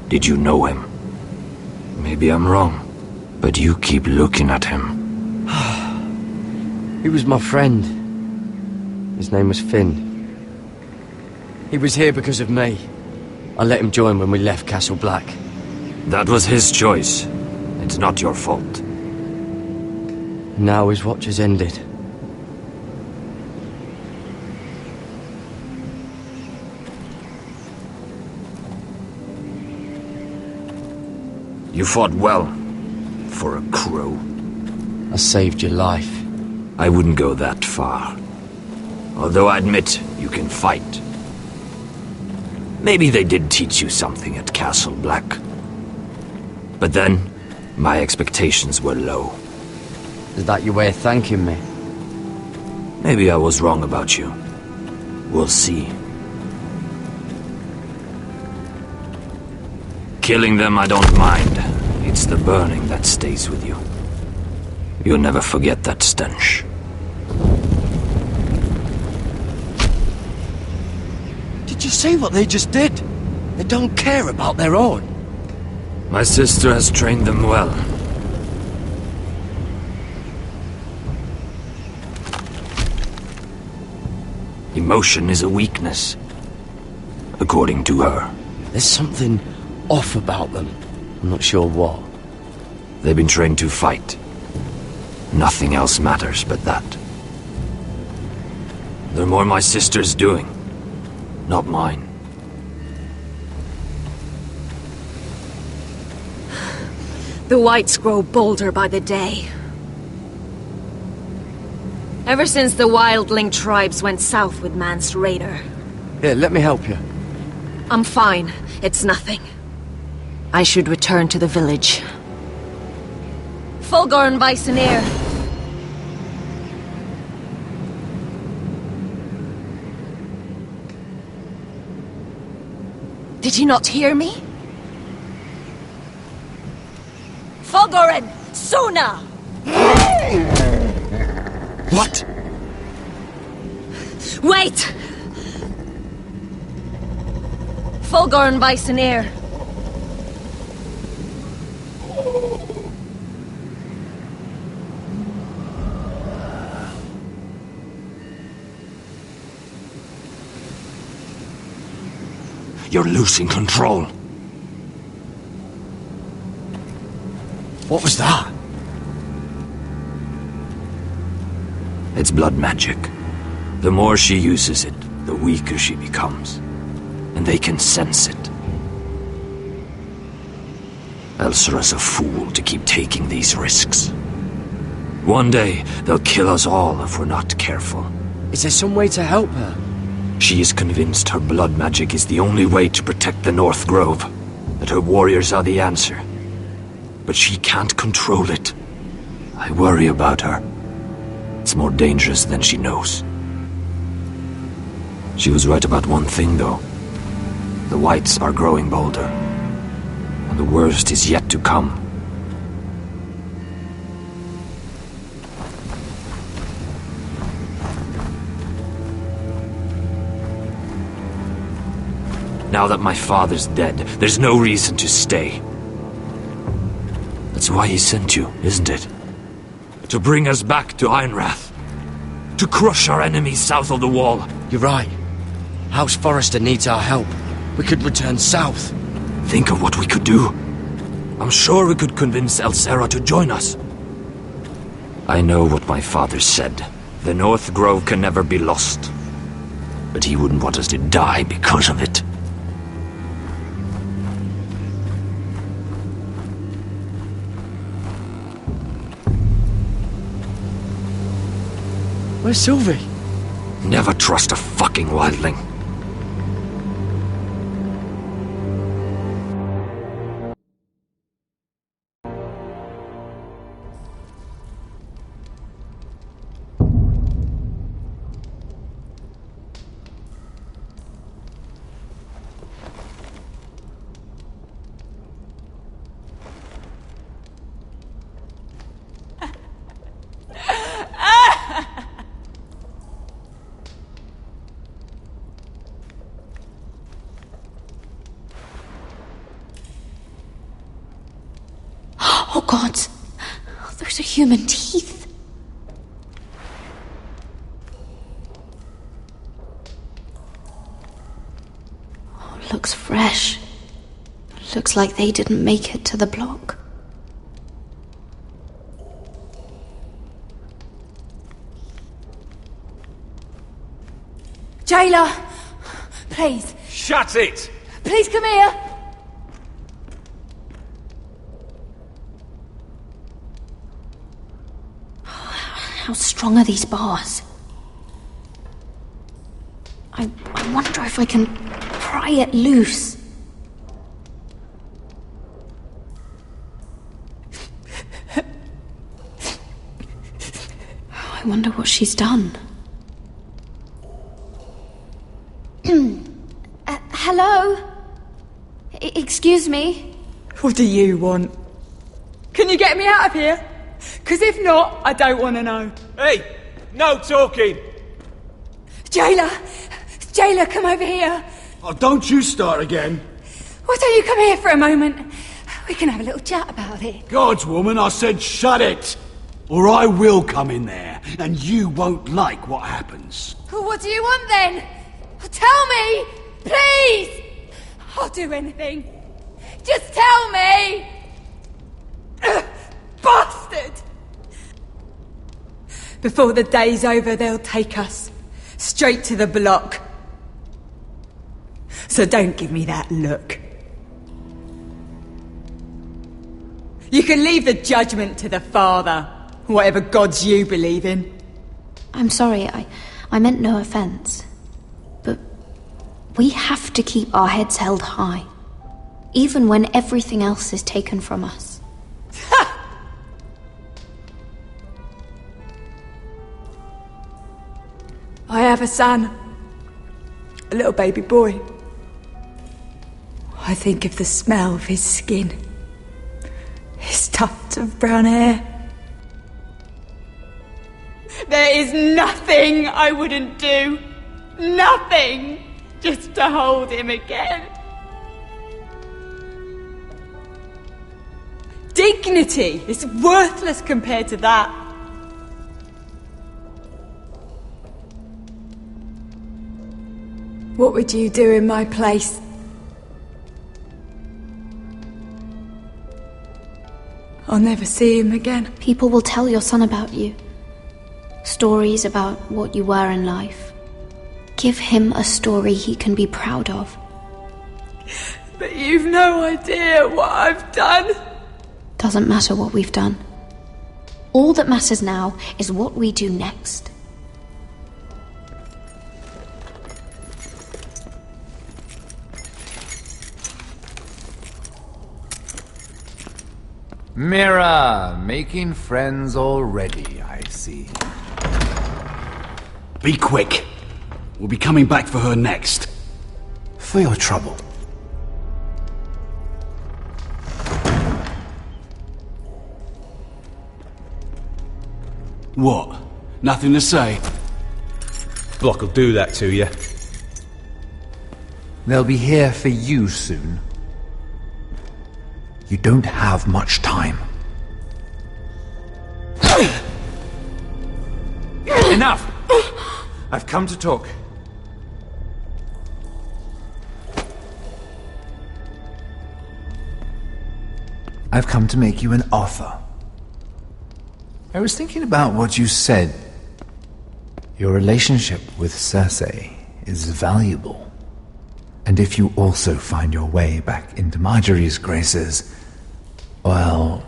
Did you know him? Maybe I'm wrong, but you keep looking at him. He was my friend. His name was Finn. He was here because of me. I let him join when we left Castle Black. That was his choice. It's not your fault. Now his watch has ended. You fought well, for a crow. I saved your life. I wouldn't go that far. Although I admit, you can fight. Maybe they did teach you something at Castle Black. But then, my expectations were low. Is that your way of thanking me? Maybe I was wrong about you. We'll see. Killing them I don't mind. It's the burning that stays with you. You'll never forget that stench. Did you see what they just did? They don't care about their own. My sister has trained them well. Emotion is a weakness, according to her. There's something off about them. I'm not sure what. They've been trained to fight. Nothing else matters but that. They're more my sister's doing, not mine. The whites grow bolder by the day. Ever since the wildling tribes went south with Mance Raider. Here, let me help you. I'm fine. It's nothing. I should return to the village. Fulgorn Bisoneer. Did you not hear me? Fulgorn! Sona! What? Wait! Fulgorn Bisoneer. You're losing control. What was that? It's blood magic. The more she uses it, the weaker she becomes. And they can sense it. Elsera's a fool to keep taking these risks. One day, they'll kill us all if we're not careful. Is there some way to help her? She is convinced her blood magic is the only way to protect the North Grove, that her warriors are the answer. But she can't control it. I worry about her. It's more dangerous than she knows. She was right about one thing, though. The whites are growing bolder. And the worst is yet to come. Now that my father's dead, there's no reason to stay. That's why he sent you, isn't it? To bring us back to Ironrath. To crush our enemies south of the wall. You're right. House Forrester needs our help. We could return south. Think of what we could do. I'm sure we could convince Elsera to join us. I know what my father said. The North Grove can never be lost. But he wouldn't want us to die because of it. Where's Sylvie? Never trust a fucking wildling. Oh, God. Those are human teeth. Oh, looks fresh. Looks like they didn't make it to the block. Jailer! Please. Shut it! Please come here! How strong are these bars? I wonder if I can pry it loose. I wonder what she's done. Hello? Excuse me? What do you want? Can you get me out of here? Because if not, I don't want to know. Hey! No talking! Jailer! Jailer, come over here! Oh, don't you start again. Why don't you come here for a moment? We can have a little chat about it. God's woman, I said shut it! Or I will come in there, and you won't like what happens. Well, what do you want then? Tell me! Please! I'll do anything. Just tell me! Bastard! Before the day's over, they'll take us straight to the block. So don't give me that look. You can leave the judgment to the Father, whatever gods you believe in. I'm sorry, I meant no offense. But we have to keep our heads held high, even when everything else is taken from us. I have a son. A little baby boy. I think of the smell of his skin. His tufts of brown hair. There is nothing I wouldn't do. Nothing! Just to hold him again. Dignity is worthless compared to that. What would you do in my place? I'll never see him again. People will tell your son about you. Stories about what you were in life. Give him a story he can be proud of. But you've no idea what I've done. Doesn't matter what we've done. All that matters now is what we do next. Mira, making friends already, I see. Be quick. We'll be coming back for her next. For your trouble. What? Nothing to say? Block will do that to you. They'll be here for you soon. You don't have much time. Enough! I've come to talk. I've come to make you an offer. I was thinking about what you said. Your relationship with Cersei is valuable. And if you also find your way back into Marjorie's graces, well,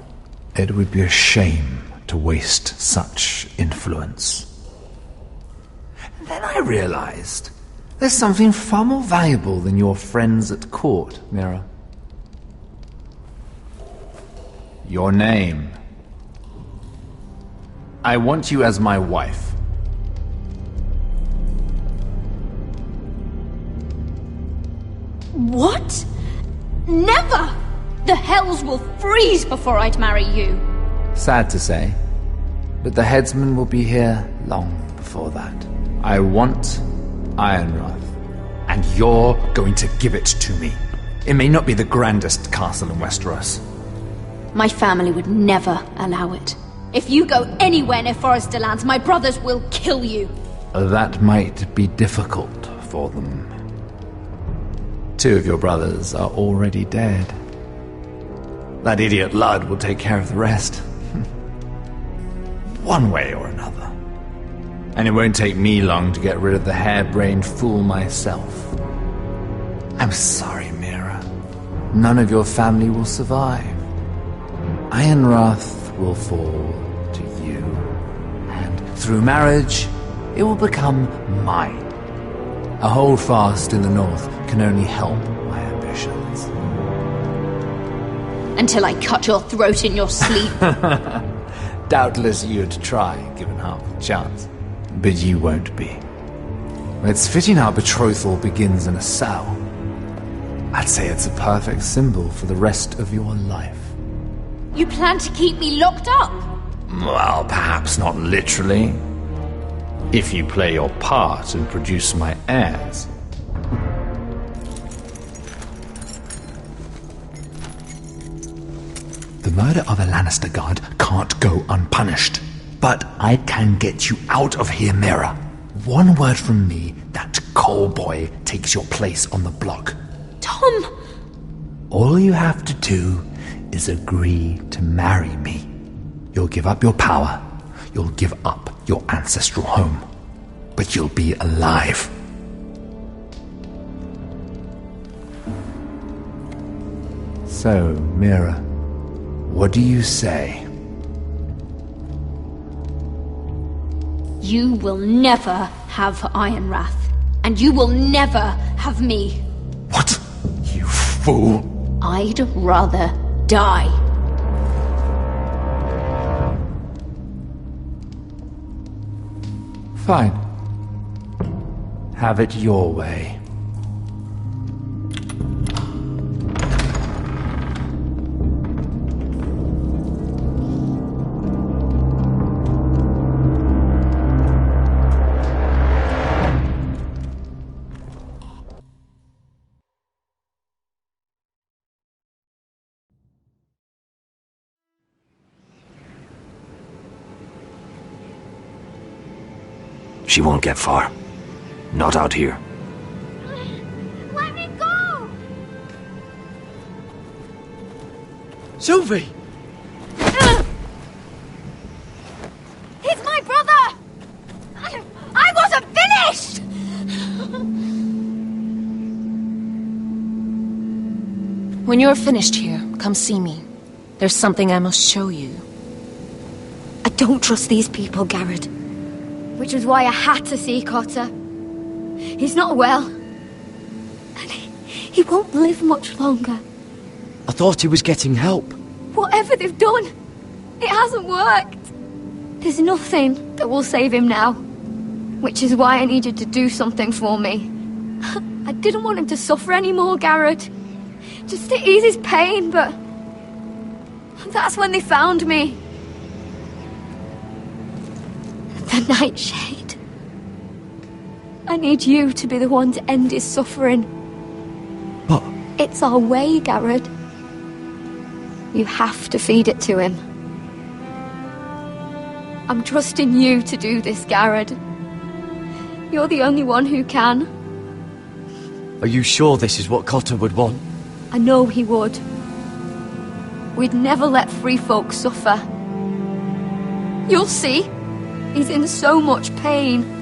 it would be a shame to waste such influence. And then I realized there's something far more valuable than your friends at court, Mira. Your name. I want you as my wife. What? Never! The hells will freeze before I'd marry you. Sad to say, but the headsman will be here long before that. I want Ironrath, and you're going to give it to me. It may not be the grandest castle in Westeros, My family would never allow it. If you go anywhere near Forrester lands, my brothers will kill you. That might be difficult for them. 2 of your brothers are already dead. That idiot Ludd will take care of the rest. One way or another. And it won't take me long to get rid of the harebrained fool myself. I'm sorry, Mira. None of your family will survive. Ironrath will fall to you. And through marriage, it will become mine. A holdfast in the north can only help my ambitions. Until I cut your throat in your sleep. Doubtless you'd try, given half a chance. But you won't be. It's fitting our betrothal begins in a cell. I'd say it's a perfect symbol for the rest of your life. You plan to keep me locked up? Well, perhaps not literally. If you play your part and produce my heirs. The murder of a Lannister guard can't go unpunished. But I can get you out of here, Mira. One word from me, that coal boy takes your place on the block. Tom! All you have to do is agree to marry me. You'll give up your power. You'll give up your ancestral home. But you'll be alive. So, Mira, what do you say? You will never have Ironrath. And you will never have me. What? You fool! I'd rather die. Fine. Have it your way. She won't get far. Not out here. Let me go! Sylvie! He's my brother! I wasn't finished! When you're finished here, come see me. There's something I must show you. I don't trust these people, Garrett. Which was why I had to see Cotter. He's not well. And he won't live much longer. I thought he was getting help. Whatever they've done, it hasn't worked. There's nothing that will save him now. Which is why I needed to do something for me. I didn't want him to suffer anymore, Garrett. Just to ease his pain, but... that's when they found me. The Nightshade. I need you to be the one to end his suffering. But... it's our way, Garrett. You have to feed it to him. I'm trusting you to do this, Garrett. You're the only one who can. Are you sure this is what Cotter would want? I know he would. We'd never let free folk suffer. You'll see. He's in so much pain.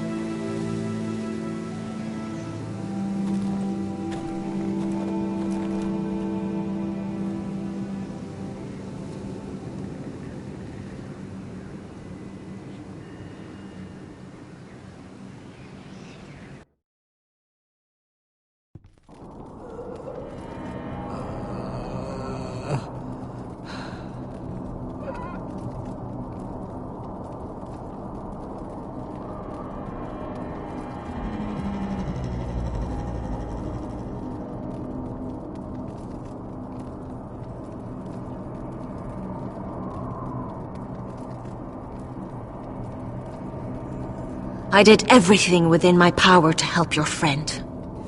I did everything within my power to help your friend.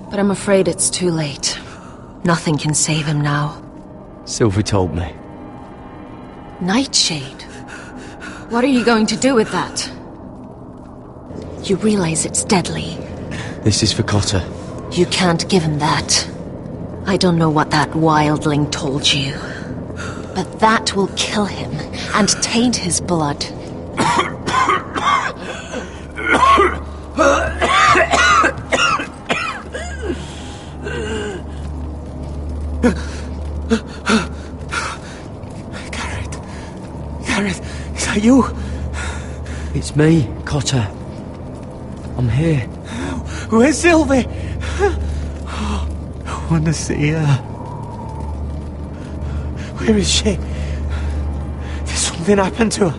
But I'm afraid it's too late. Nothing can save him now. Sylvie told me. Nightshade? What are you going to do with that? You realize it's deadly. This is for Cotter. You can't give him that. I don't know what that wildling told you, but that will kill him and taint his blood. Gareth, is that you? It's me, Cotter. I'm here. Where's Sylvie? I want to see her. Where is she? Did something happen to her?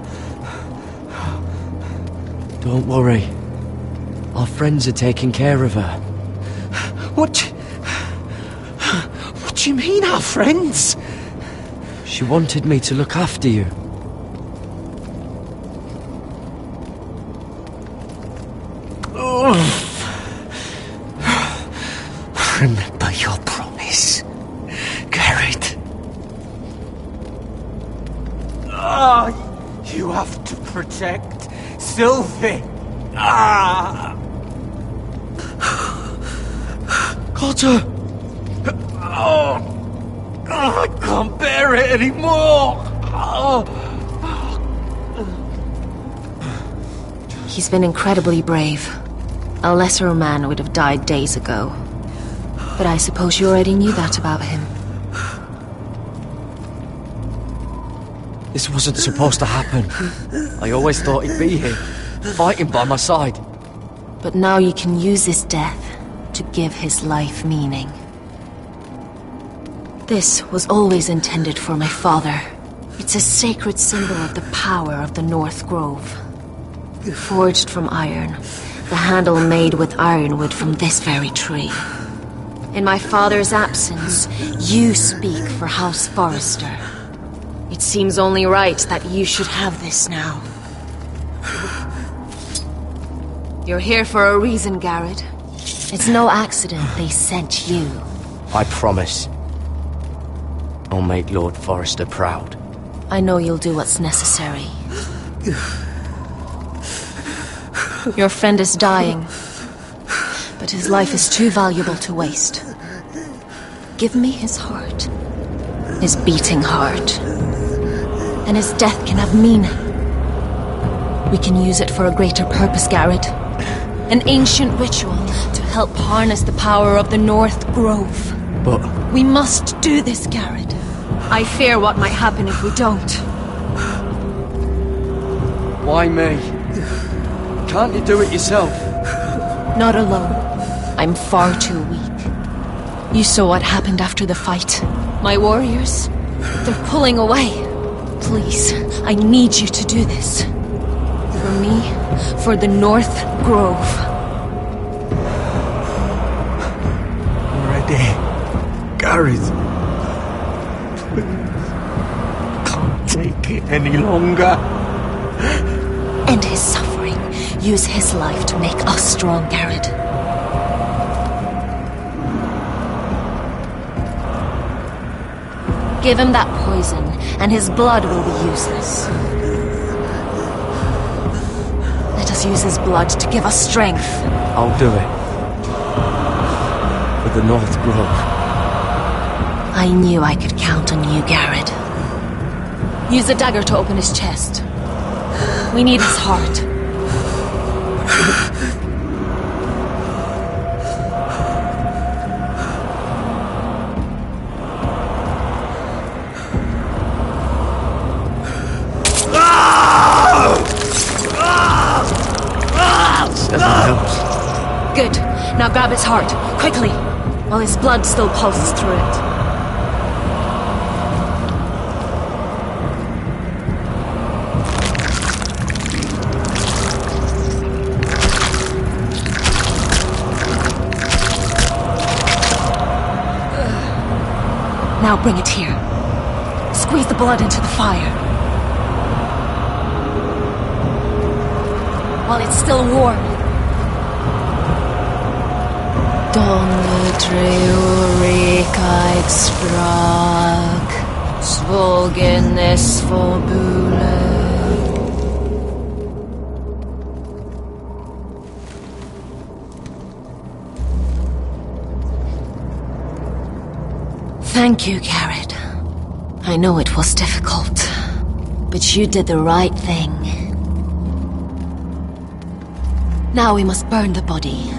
Don't worry. Our friends are taking care of her. What do you mean, our friends? She wanted me to look after you. Remember your promise, Garrett. You have to protect Sylvie. Cotter! I can't bear it anymore. He's been incredibly brave. A lesser man would have died days ago. But I suppose you already knew that about him. This wasn't supposed to happen. I always thought he'd be here, fighting by my side. But now you can use his death to give his life meaning. This was always intended for my father. It's a sacred symbol of the power of the North Grove. Forged from iron, the handle made with ironwood from this very tree. In my father's absence, you speak for House Forrester. It seems only right that you should have this now. You're here for a reason, Garrett. It's no accident they sent you. I promise. I'll make Lord Forrester proud. I know you'll do what's necessary. Your friend is dying, but his life is too valuable to waste. Give me his heart. His beating heart. And his death can have meaning. We can use it for a greater purpose, Garrett. An ancient ritual to help harness the power of the North Grove. But... we must do this, Garrett. I fear what might happen if we don't. Why me? Can't you do it yourself? Not alone. I'm far too weak. You saw what happened after the fight. My warriors, they're pulling away. Please, I need you to do this. For me, for the North Grove. Ready, Gareth. Can't take it any longer. End his suffering. Use his life to make us strong, Garrett. Give him that poison, and his blood will be useless. Let us use his blood to give us strength. I'll do it. For the North Grove. I knew I could count on you, Garrett. Use the dagger to open his chest. We need his heart. Good. Now grab his heart, quickly, while his blood still pulses through it. Now bring it here. Squeeze the blood into the fire. While it's still warm. Donne dreurig ag sprag. Svolgen es forbule. Thank you, Garrett. I know it was difficult, but you did the right thing. Now we must burn the body.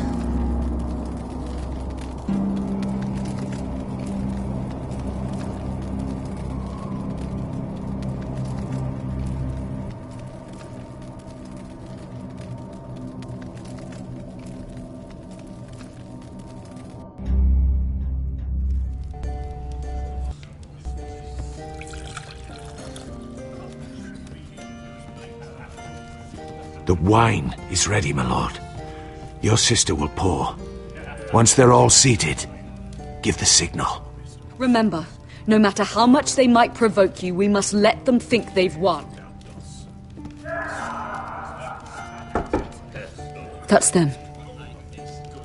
The wine is ready, my lord. Your sister will pour. Once they're all seated, give the signal. Remember, no matter how much they might provoke you, we must let them think they've won. That's them.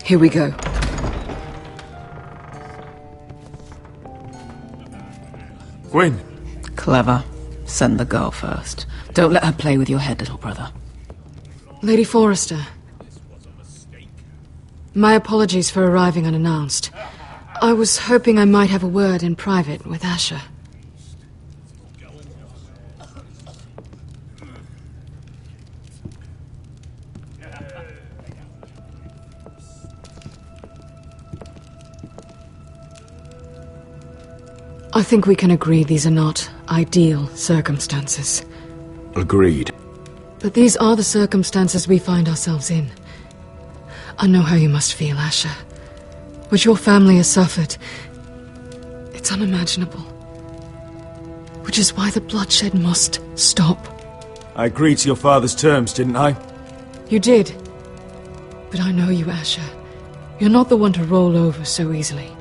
Here we go. Gwyn. Clever. Send the girl first. Don't let her play with your head, little brother. Lady Forrester. My apologies for arriving unannounced. I was hoping I might have a word in private with Asher. I think we can agree these are not ideal circumstances. Agreed. But these are the circumstances we find ourselves in. I know how you must feel, Asher. What your family has suffered, it's unimaginable. Which is why the bloodshed must stop. I agreed to your father's terms, didn't I? You did. But I know you, Asher. You're not the one to roll over so easily.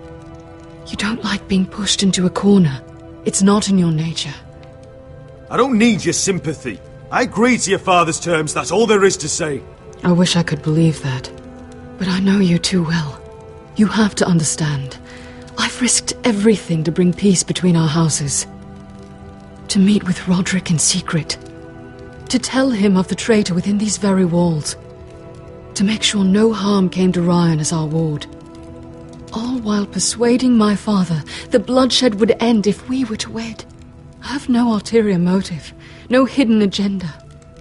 You don't like being pushed into a corner. It's not in your nature. I don't need your sympathy. I agreed to your father's terms, that's all there is to say. I wish I could believe that. But I know you too well. You have to understand. I've risked everything to bring peace between our houses. To meet with Roderick in secret. To tell him of the traitor within these very walls. To make sure no harm came to Ryan as our ward. All while persuading my father that bloodshed would end if we were to wed. I have no ulterior motive. No hidden agenda.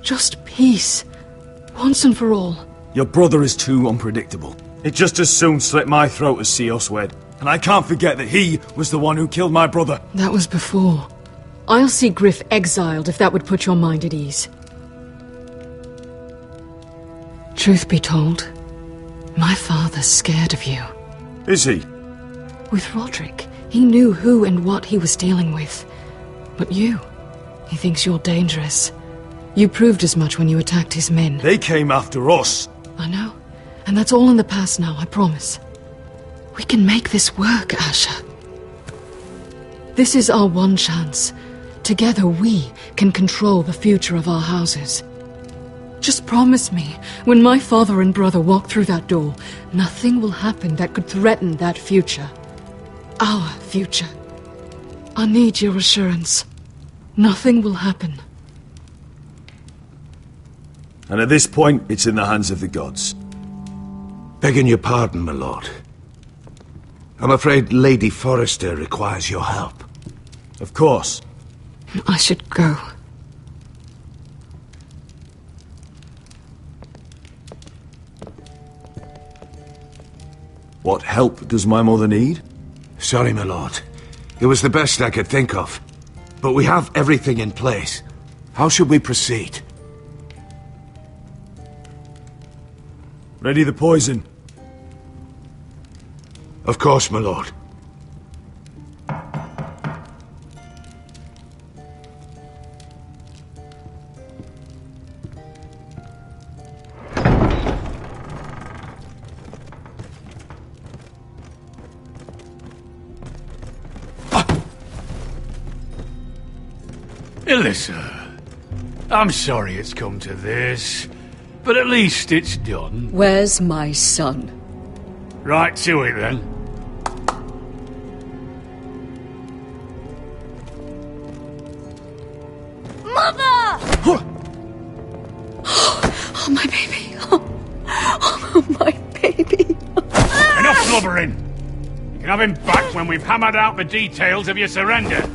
Just peace. Once and for all. Your brother is too unpredictable. He'd just as soon slit my throat as see us wed. And I can't forget that he was the one who killed my brother. That was before. I'll see Griff exiled if that would put your mind at ease. Truth be told, my father's scared of you. Is he? With Roderick, he knew who and what he was dealing with. But you... he thinks you're dangerous. You proved as much when you attacked his men. They came after us. I know. And that's all in the past now, I promise. We can make this work, Asher. This is our one chance. Together we can control the future of our houses. Just promise me, when my father and brother walk through that door, nothing will happen that could threaten that future. Our future. I need your assurance. Nothing will happen. And at this point, it's in the hands of the gods. Begging your pardon, my lord. I'm afraid Lady Forrester requires your help. Of course. I should go. What help does my mother need? Sorry, my lord. It was the best I could think of. But we have everything in place. How should we proceed? Ready the poison. Of course, my lord. Alyssa, I'm sorry it's come to this, but at least it's done. Where's my son? Right to it, then. blubbering. You can have him back when we've hammered out the details of your surrender.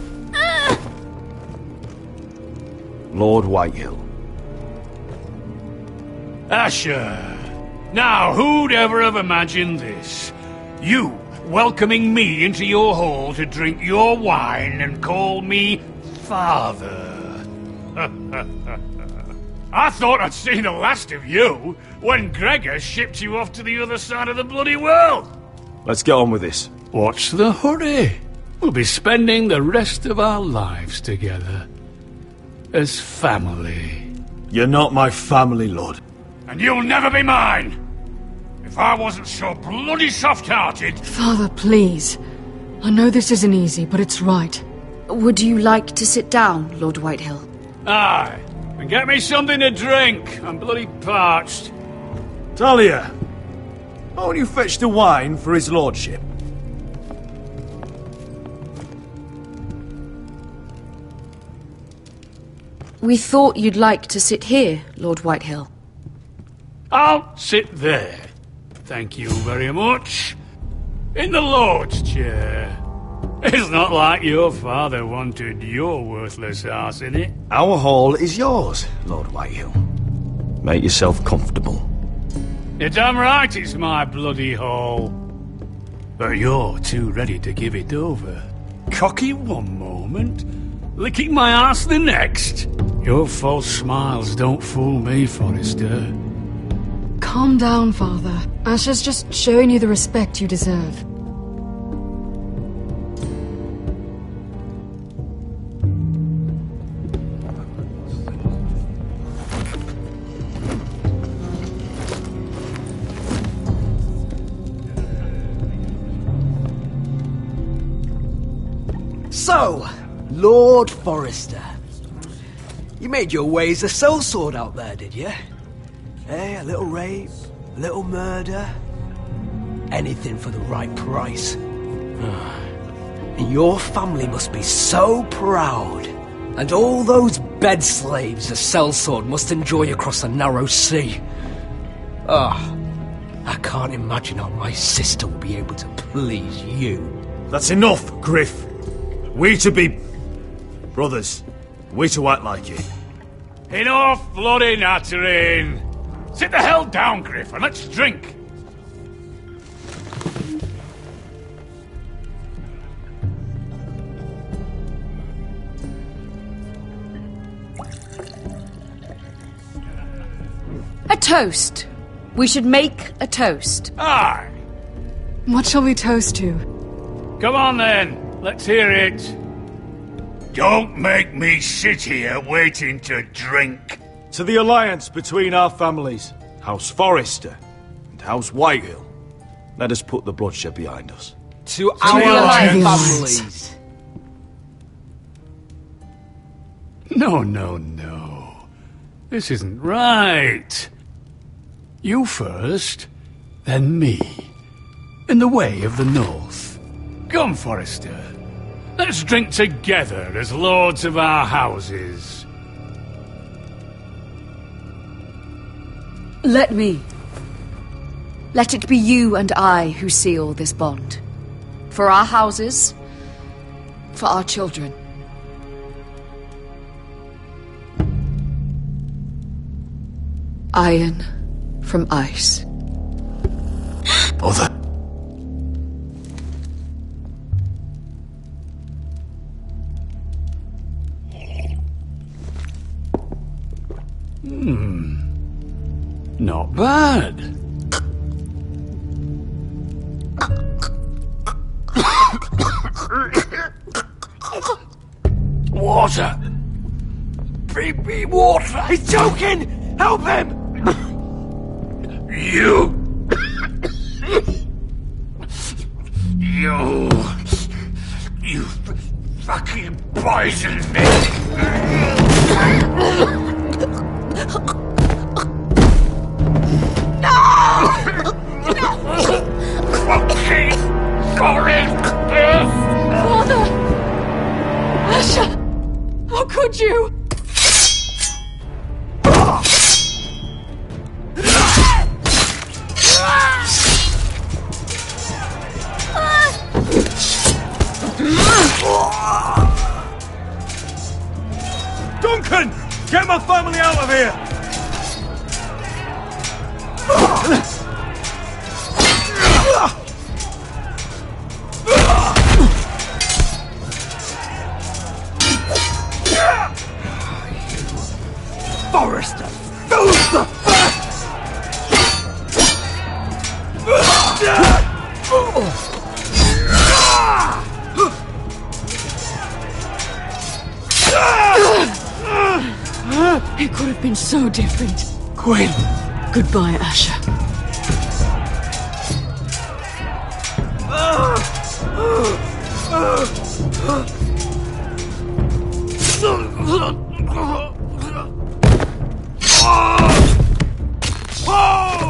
Lord Whitehill. Asher. Now, who'd ever have imagined this? You welcoming me into your hall to drink your wine and call me father. I thought I'd seen the last of you when Gregor shipped you off to the other side of the bloody world. Let's get on with this. What's the hurry? We'll be spending the rest of our lives together. As family. You're not my family, Lord. And you'll never be mine! If I wasn't so bloody soft-hearted... Father, please. I know this isn't easy, but it's right. Would you like to sit down, Lord Whitehill? Aye. And get me something to drink. I'm bloody parched. Talia, won't you fetch the wine for his lordship? We thought you'd like to sit here, Lord Whitehill. I'll sit there. Thank you very much. In the Lord's chair. It's not like your father wanted your worthless ass in it. Our hall is yours, Lord Whitehill. Make yourself comfortable. You're damn right it's my bloody hall. But you're too ready to give it over. Cocky one moment, licking my ass the next. Your false smiles don't fool me, Forrester. Calm down, Father. Asher's just showing you the respect you deserve. So, Lord Forrester. You made your way as a sellsword out there, did you? Eh, a little rape, a little murder. Anything for the right price. And your family must be so proud. And all those bed slaves a sellsword must enjoy across the narrow sea. I can't imagine how my sister will be able to please you. That's enough, Griff. We to be brothers. We to act like it. Enough bloody nattering. Sit the hell down, Griff, and let's drink. A toast. We should make a toast. Aye. What shall we toast to? Come on then. Let's hear it. Don't make me sit here waiting to drink. To the alliance between our families, House Forrester and House Whitehill. Let us put the bloodshed behind us. To our families. No. This isn't right. You first, then me. In the way of the North. Come, Forrester. Let's drink together as lords of our houses. Let me. Let it be you and I who seal this bond. For our houses, for our children. Iron from ice. Bother. Not bad. Water. Bring me water. He's choking! Help him! You fucking poisoned me. Fucking Forrester! Father! Asher! How could you? my family out of here! Forrester! Who's the It could have been so different. Quinn! Goodbye, Asher. Whoa!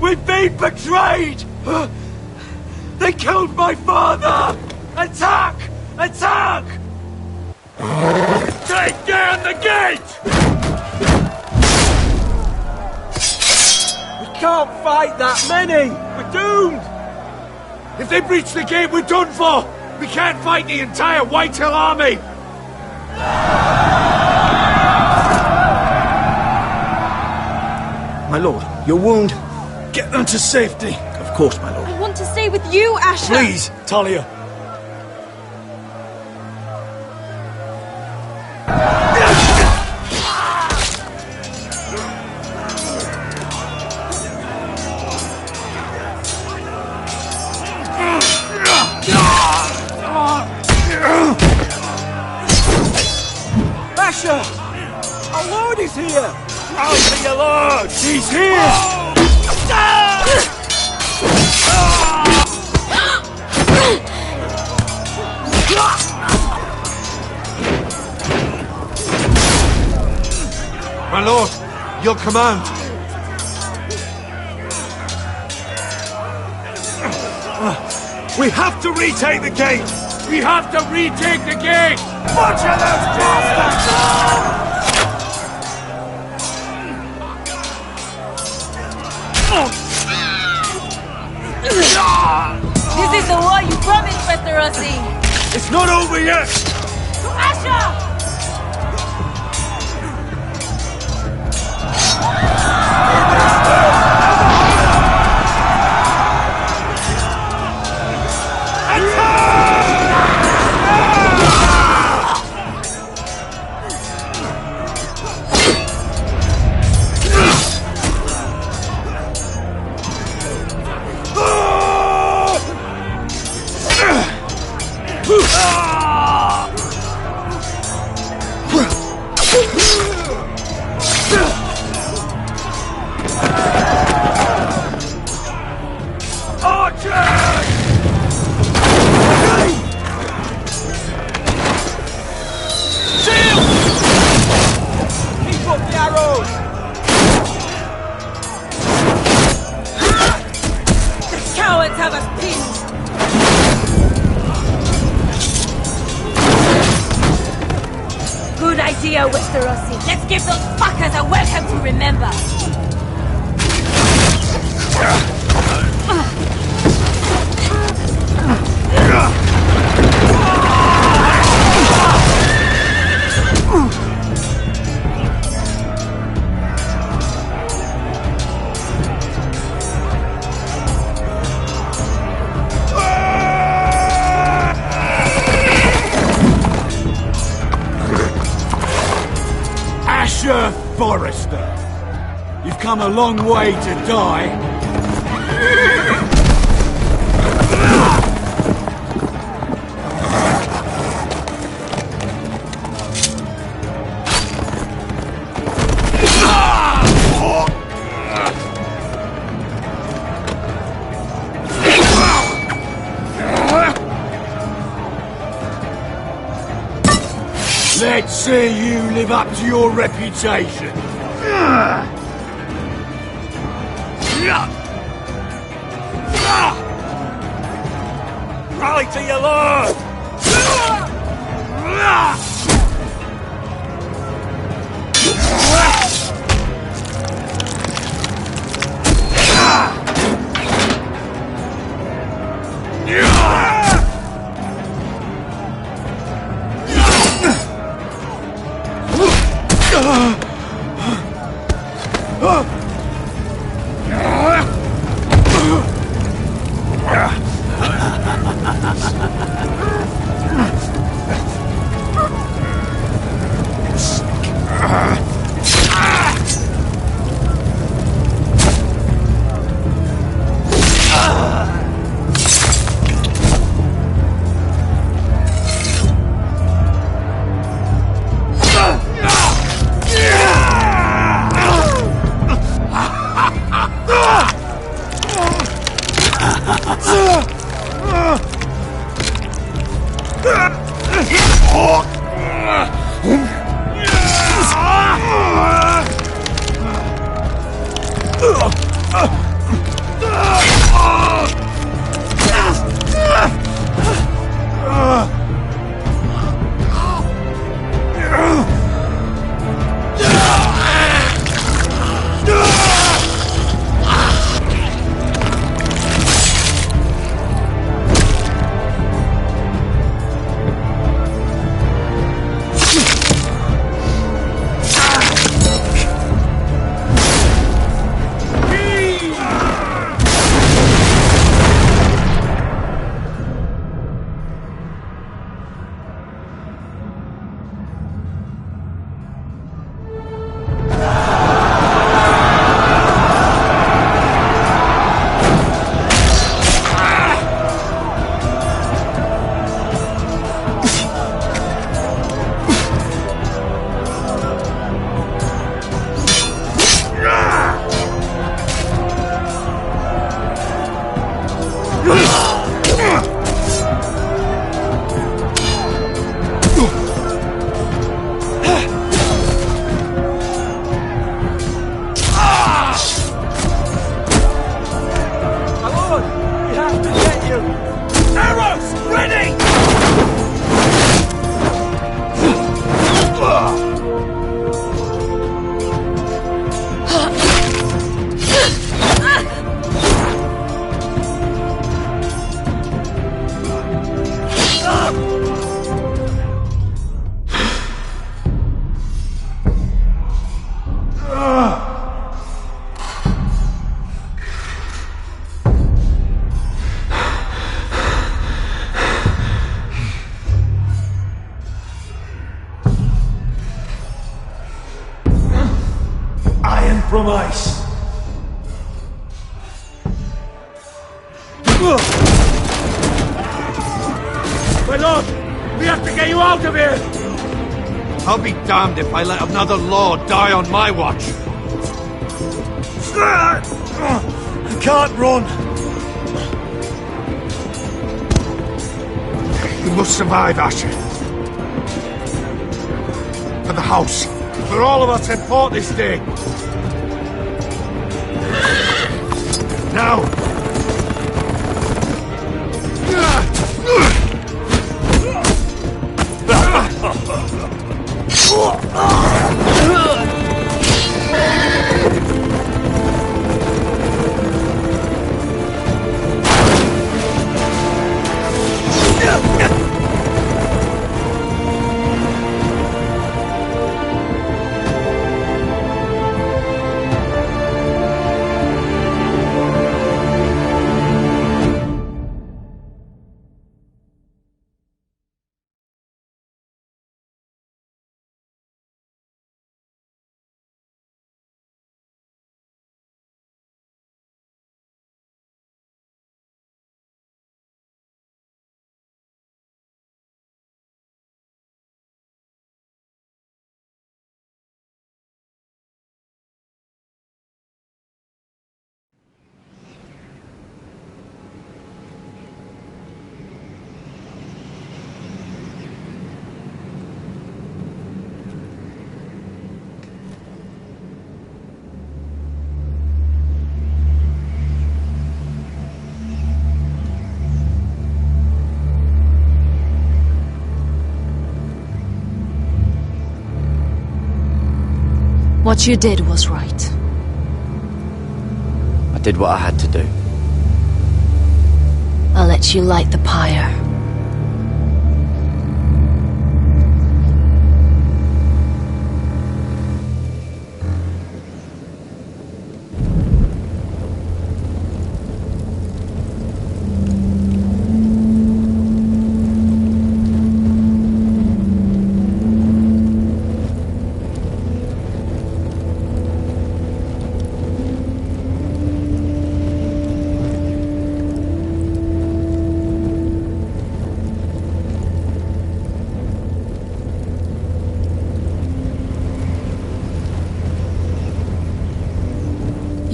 We've been betrayed! They killed my father! Attack! Attack! Take down the gate! We can't fight that many! We're doomed! If they breach the gate, we're done for! We can't fight the entire Whitehill army! My lord, your wound? Get them to safety. Of course, my lord. I want to stay with you, Asher! Please, Talia. Asher! Our lord is here! I'll be your lord! He's here! My lord, your command. We have to retake the gate! We have to retake the gate! Butcher those bastards! This is the war you promised, Ps4. It's not over yet! Asher! Ps4. Let's give those fuckers a welcome to remember. Asher Forrester, you've come a long way to die. Let's see you live up to your reputation. Rally to your lord! From ice. My lord, we have to get you out of here! I'll be damned if I let another lord die on my watch. I can't run. You must survive, Asher. For the house. For all of us in fought this day. Now! What you did was right. I did what I had to do. I'll let you light the pyre.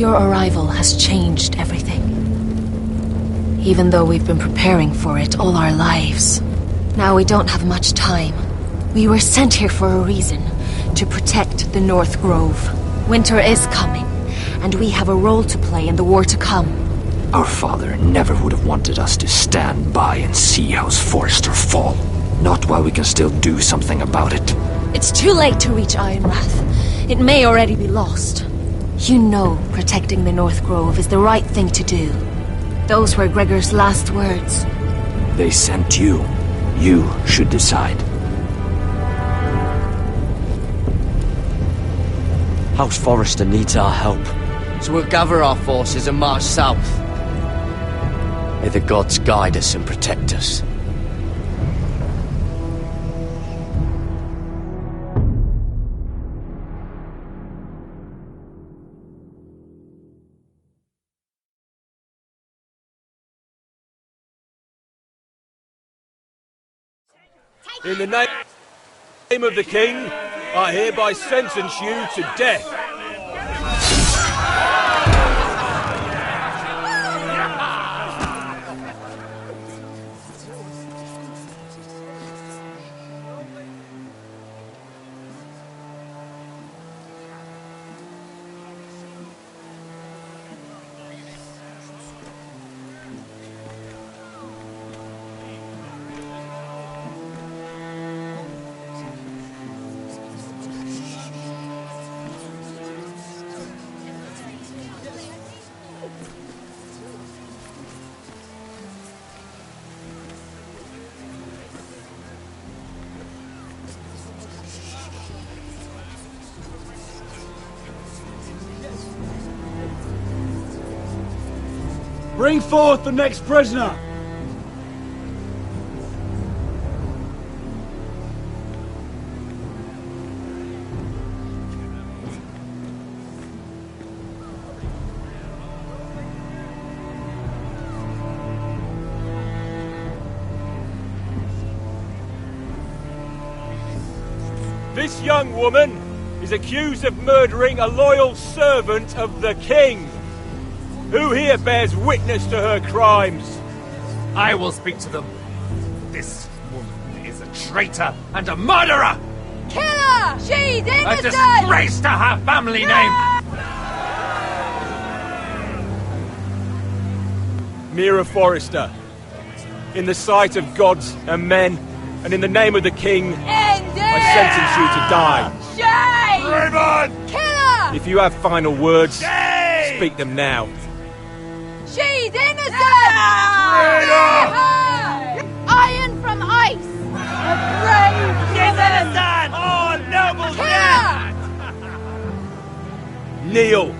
Your arrival has changed everything. Even though we've been preparing for it all our lives. Now we don't have much time. We were sent here for a reason. To protect the North Grove. Winter is coming, and we have a role to play in the war to come. Our father never would have wanted us to stand by and see House Forrester fall. Not while we can still do something about it. It's too late to reach Ironrath. It may already be lost. You know protecting the North Grove is the right thing to do. Those were Gregor's last words. They sent you. You should decide. House Forrester needs our help, so we'll gather our forces and march south. May the gods guide us and protect us. In the name of the King, I hereby sentence you to death. Bring forth the next prisoner! This young woman is accused of murdering a loyal servant of the King. Who here bears witness to her crimes? I will speak to them. This woman is a traitor and a murderer! Kill her! She's innocent! A disgrace to her family name! Mira Forrester, in the sight of gods and men, and in the name of the King, I sentence you to die. Shame! Raymond! Kill her! If you have final words, speak them now. She's innocent! Iron from ice! A brave She's innocent! Oh, noble death! Kneel!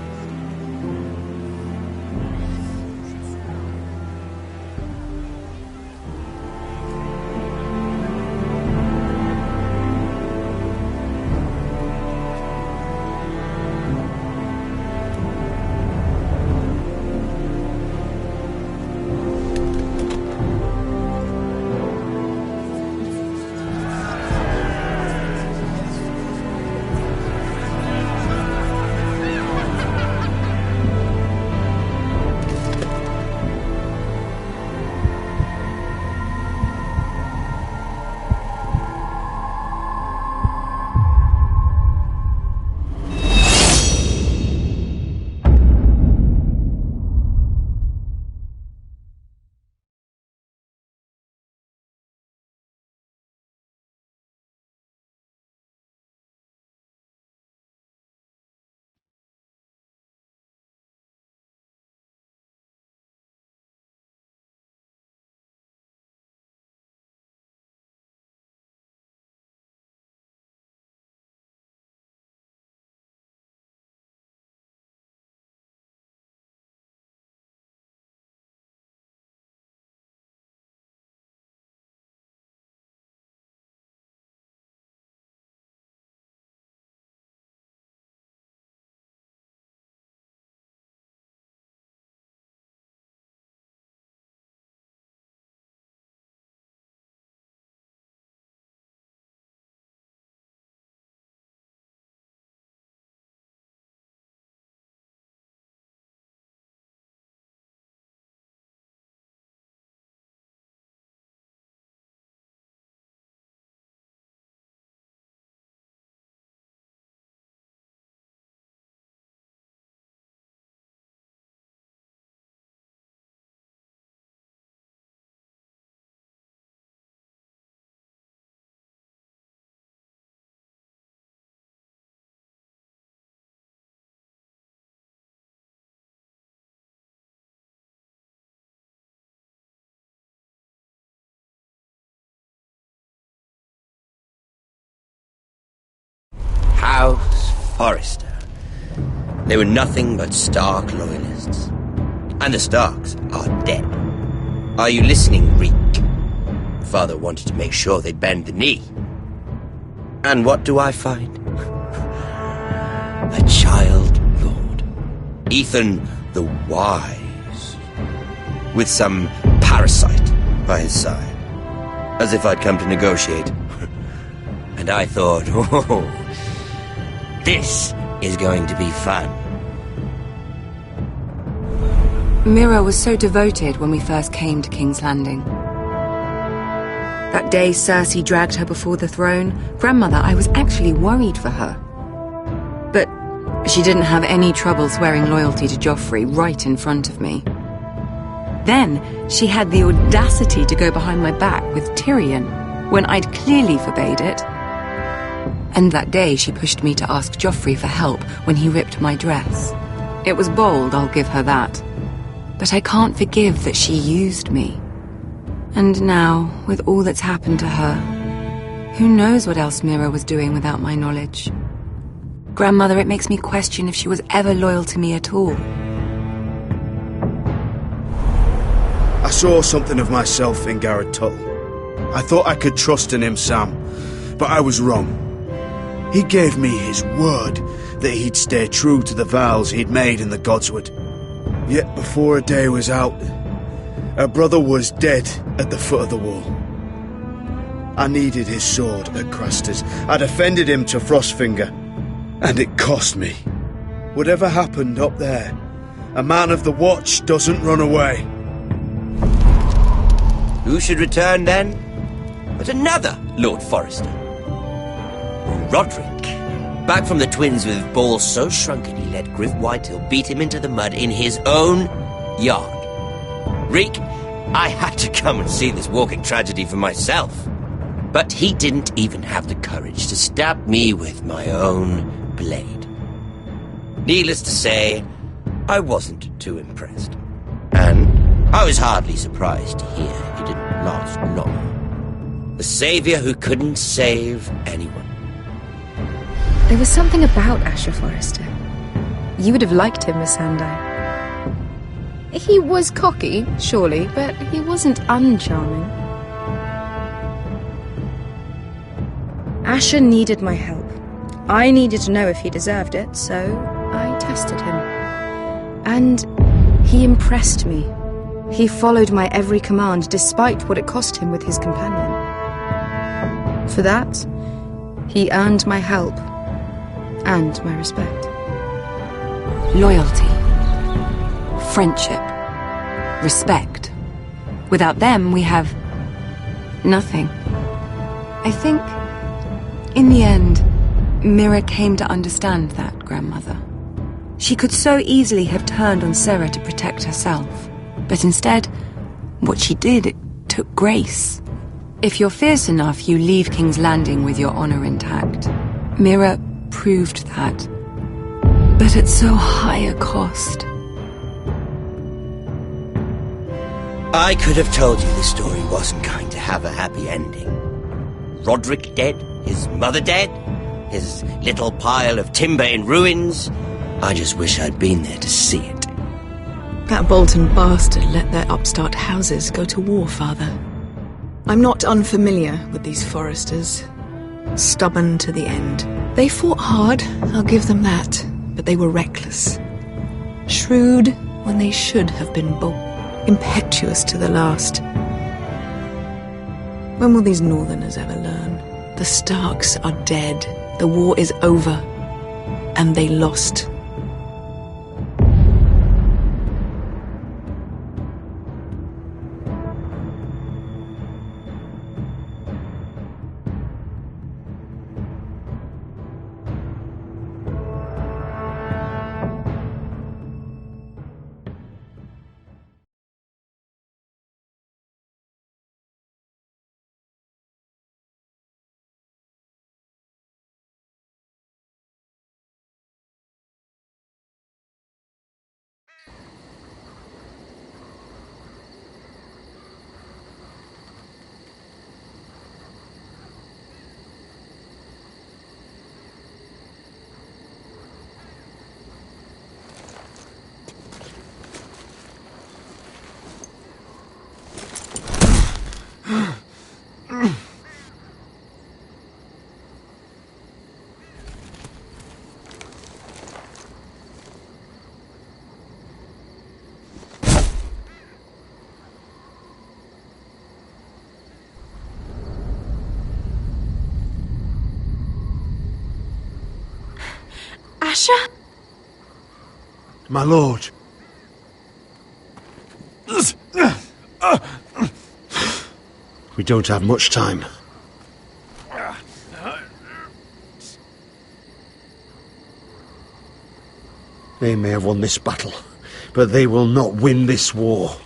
Forrester. They were nothing but Stark loyalists. And the Starks are dead. Are you listening, Reek? Father wanted to make sure they'd bend the knee. And what do I find? A child lord. Ethan the Wise. With some parasite by his side. As if I'd come to negotiate. And I thought, oh, this is going to be fun. Mira was so devoted when we first came to King's Landing. That day Cersei dragged her before the throne, Grandmother, I was actually worried for her. But she didn't have any trouble swearing loyalty to Joffrey right in front of me. Then she had the audacity to go behind my back with Tyrion when I'd clearly forbade it. And that day she pushed me to ask Joffrey for help when he ripped my dress. It was bold, I'll give her that. But I can't forgive that she used me. And now, with all that's happened to her, who knows what else Mira was doing without my knowledge? Grandmother, it makes me question if she was ever loyal to me at all. I saw something of myself in Garrett Tuttle. I thought I could trust in him, Sam, but I was wrong. He gave me his word that he'd stay true to the vows he'd made in the Godswood. Yet before a day was out, her brother was dead at the foot of the wall. I needed his sword at Craster's. I defended him to Frostfinger, and it cost me. Whatever happened up there, a man of the Watch doesn't run away. Who should return then? But another Lord Forrester. Roderick. Back from the Twins with balls so shrunken he let Griff Whitehill beat him into the mud in his own yard. Reek, I had to come and see this walking tragedy for myself. But he didn't even have the courage to stab me with my own blade. Needless to say, I wasn't too impressed. And I was hardly surprised to hear he didn't last long. The savior who couldn't save anyone. There was something about Asher Forrester. You would have liked him, Miss Sandai. He was cocky, surely, but he wasn't uncharming. Asher needed my help. I needed to know if he deserved it, so I tested him. And he impressed me. He followed my every command, despite what it cost him with his companion. For that, he earned my help. And my respect. Loyalty. Friendship. Respect. Without them, we have nothing. I think, in the end, Mira came to understand that, Grandmother. She could so easily have turned on Sarah to protect herself. But instead, what she did, it took grace. If you're fierce enough, you leave King's Landing with your honor intact. Mira proved that, but at so high a cost. I could have told you the story wasn't going to have a happy ending. Roderick dead, his mother dead, his little pile of timber in ruins. I just wish I'd been there to see it. That Bolton bastard let their upstart houses go to war, Father. I'm not unfamiliar with these Forresters. Stubborn to the end. They fought hard, I'll give them that, but they were reckless. Shrewd when they should have been bold. Impetuous to the last. When will these Northerners ever learn? The Starks are dead. The war is over. And they lost. Asher? My lord. We don't have much time. They may have won this battle, but they will not win this war.